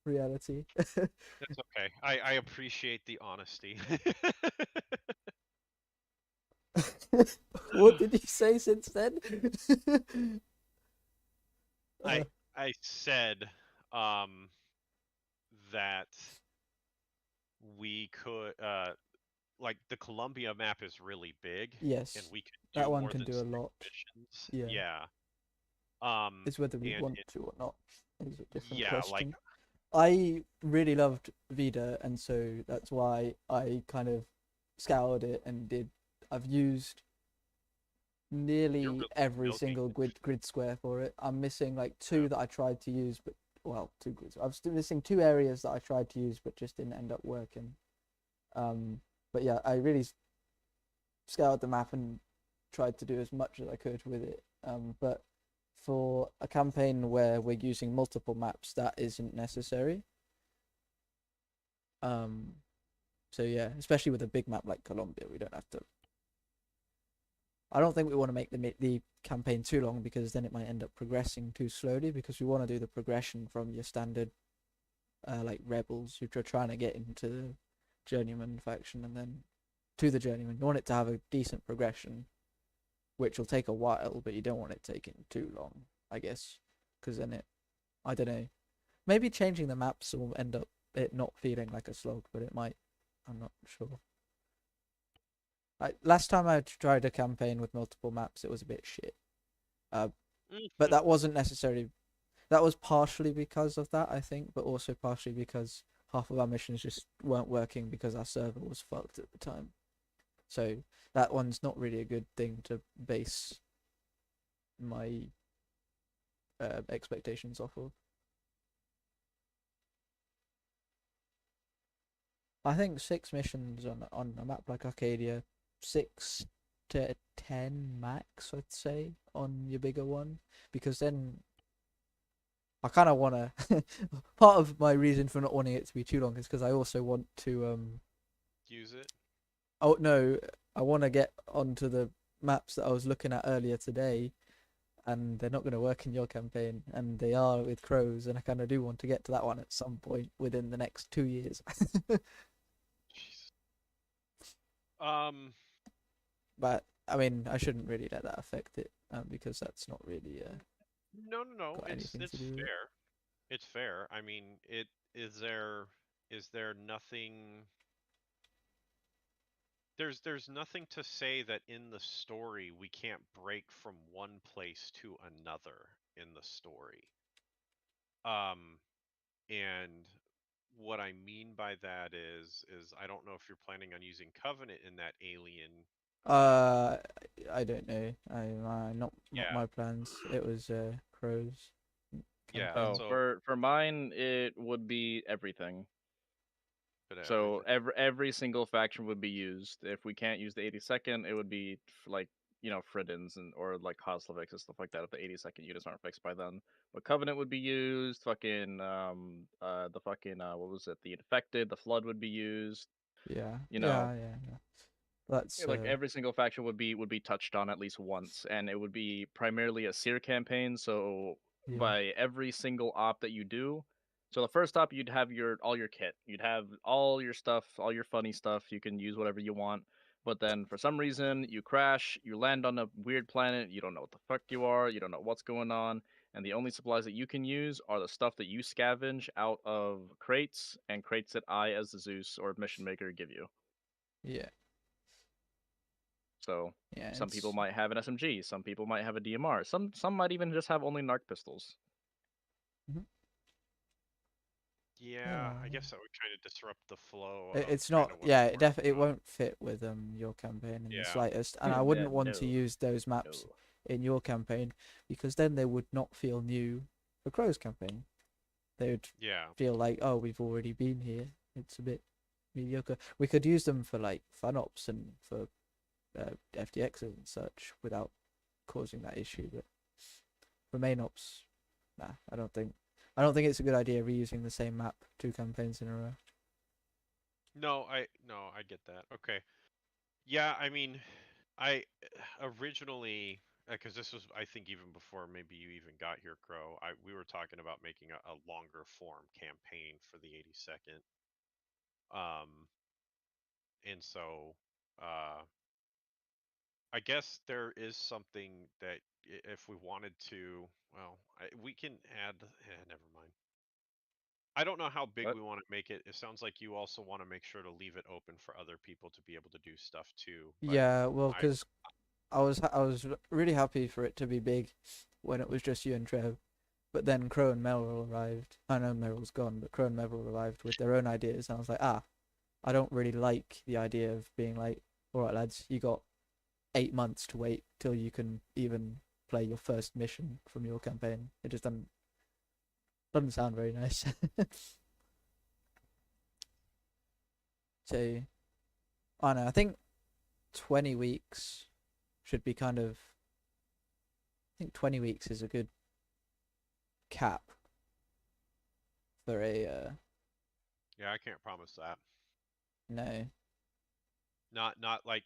reality. That's okay. I appreciate the honesty. What did you say since then? I said that we could like the Columbia map is really big. Yes, and we could do that one more can than do a 6 lot. missions. Yeah. Yeah. It's whether we and want to or not is a different yeah, question. like I really loved Vida, and so that's why I kind of scoured it and did. I've used nearly really every milking single grid square for it. I'm missing like 2 that I tried to use, but well, 2 grids. I'm still missing 2 areas that I tried to use, but just didn't end up working. But yeah, I really scoured the map and tried to do as much as I could with it. But for a campaign where we're using multiple maps, that isn't necessary. So yeah, especially with a big map like Colombia, we don't have to. I don't think we want to make the campaign too long, because then it might end up progressing too slowly, because we want to do the progression from your standard like rebels who are trying to get into the journeyman faction, and then to the journeyman. You want it to have a decent progression, which will take a while, but you don't want it taking too long, I guess, because then I don't know, maybe changing the maps will end up it not feeling like a slog, but it might. I'm not sure. Last time I tried a campaign with multiple maps, it was a bit shit. But that wasn't necessarily. That was partially because of that, I think, but also partially because half of our missions just weren't working because our server was fucked at the time. So that one's not really a good thing to base my expectations off of. I think 6 missions on a map like Arcadia, 6 to 10 max, I'd say, on your bigger one, because then I kind of want to. Part of my reason for not wanting it to be too long is because I also want to use it. Oh no, I want to get onto the maps that I was looking at earlier today, and they're not going to work in your campaign, and they are with crows, and I kind of do want to get to that one at some point within the next 2 years. But I mean, I shouldn't really let that affect it, because that's not really No. It's to do with it. fair. It's fair. I mean, is there nothing. There's nothing to say that in the story we can't break from one place to another in the story. And what I mean by that is I don't know if you're planning on using Covenant in that alien. I don't know. Not my plans. It was crows. Yeah. Oh, for mine, it would be everything. So every single faction would be used. If we can't use the 82nd, it would be like Friddens or like Kozlovics and stuff like that. If the 82nd units aren't fixed by then, but Covenant would be used. Fucking the fucking what was it? The Infected, the Flood would be used. Yeah. Yeah. That's like every single faction would be touched on at least once, and it would be primarily a seer campaign. So by every single op that you do, so the first op you'd have all your kit, you'd have all your stuff, all your funny stuff. You can use whatever you want, but then for some reason you crash, you land on a weird planet. You don't know what the fuck you are. You don't know what's going on. And the only supplies that you can use are the stuff that you scavenge out of crates and crates that I, as the Zeus or mission maker, give you. Yeah. So some people might have an SMG, some people might have a DMR, some might even just have only narc pistols. Yeah, I guess that would kind of disrupt the flow. It's not. Yeah, it won't fit with your campaign in the slightest, and I wouldn't want to use those maps in your campaign, because then they would not feel new for Crow's campaign. They would feel like, oh, we've already been here. It's a bit mediocre. We could use them for like fun ops and for FTXs and such without causing that issue, but for main ops, nah, I don't think it's a good idea reusing the same map 2 campaigns in a row. No, I get that. Okay. Yeah, I mean, I originally, because this was, I think, even before maybe you even got here, Crow. We were talking about making a longer form campaign for the 82nd. And so, I guess there is something that if we wanted to, well, we can add. Never mind. I don't know how big we want to make it. It sounds like you also want to make sure to leave it open for other people to be able to do stuff too. Yeah, well, because I was really happy for it to be big when it was just you and Trev, but then Crow and Merrill arrived. I know Merrill's gone, but Crow and Merrill arrived with their own ideas, and I was like, I don't really like the idea of being like, all right, lads, you got 8 months to wait till you can even play your first mission from your campaign. It just doesn't sound very nice. So, I don't know. I think 20 weeks should be kind of. I think 20 weeks is a good cap for a. Yeah, I can't promise that. No. Not like.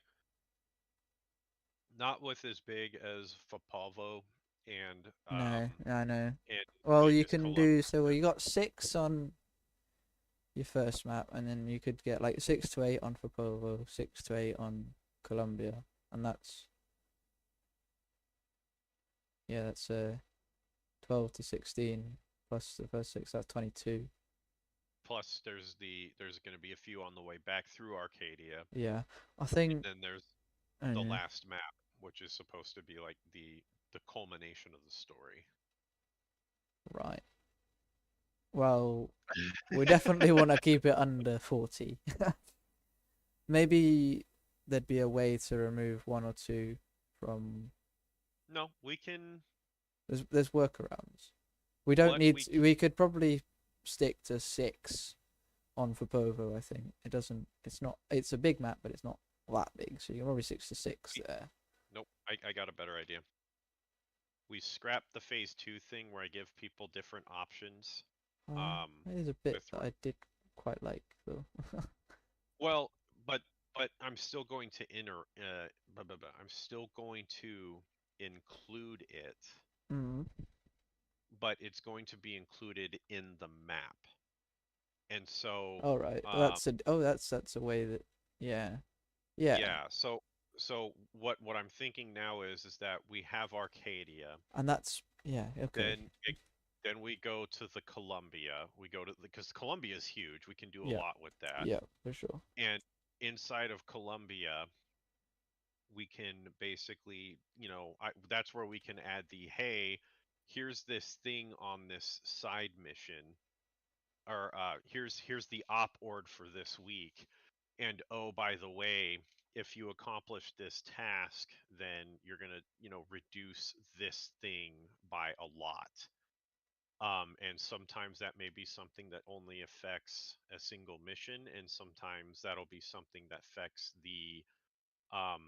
Not with as big as Fapalvo and. No, I know. And well, big you as can Columbia. do so. Well, you got 6 on your first map, and then you could get like 6 to 8 on Fapalvo, 6 to 8 on Columbia, and that's. Yeah, that's 12 to 16 plus the first 6. That's 22. Plus, there's going to be a few on the way back through Arcadia. Yeah, I think. And then there's the last map, which is supposed to be like the culmination of the story. Right. Well, we definitely want to keep it under 40. Maybe there'd be a way to remove 1 or 2 from. No, we can. There's workarounds. We don't need. We could probably stick to 6 on Fapovo. I think it doesn't. It's not. It's a big map, but it's not that big. So you can probably 6 to 6 there. Nope, I got a better idea. We scrap the phase 2 thing where I give people different options. That is a bit that I did quite like, though. Well, but I'm still going to I'm still going to include it. But it's going to be included in the map. And so. All right. That's a way that. Yeah. So what I'm thinking now is that we have Arcadia. And that's okay. Then we go to the Columbia. We go to because Columbia is huge. We can do a lot with that. Yeah, for sure. And inside of Columbia, we can basically, that's where we can add the hey, here's this thing on this side mission, or here's the op ord for this week, and oh, by the way, if you accomplish this task, then you're gonna reduce this thing by a lot. And sometimes that may be something that only affects a single mission, and sometimes that'll be something that affects the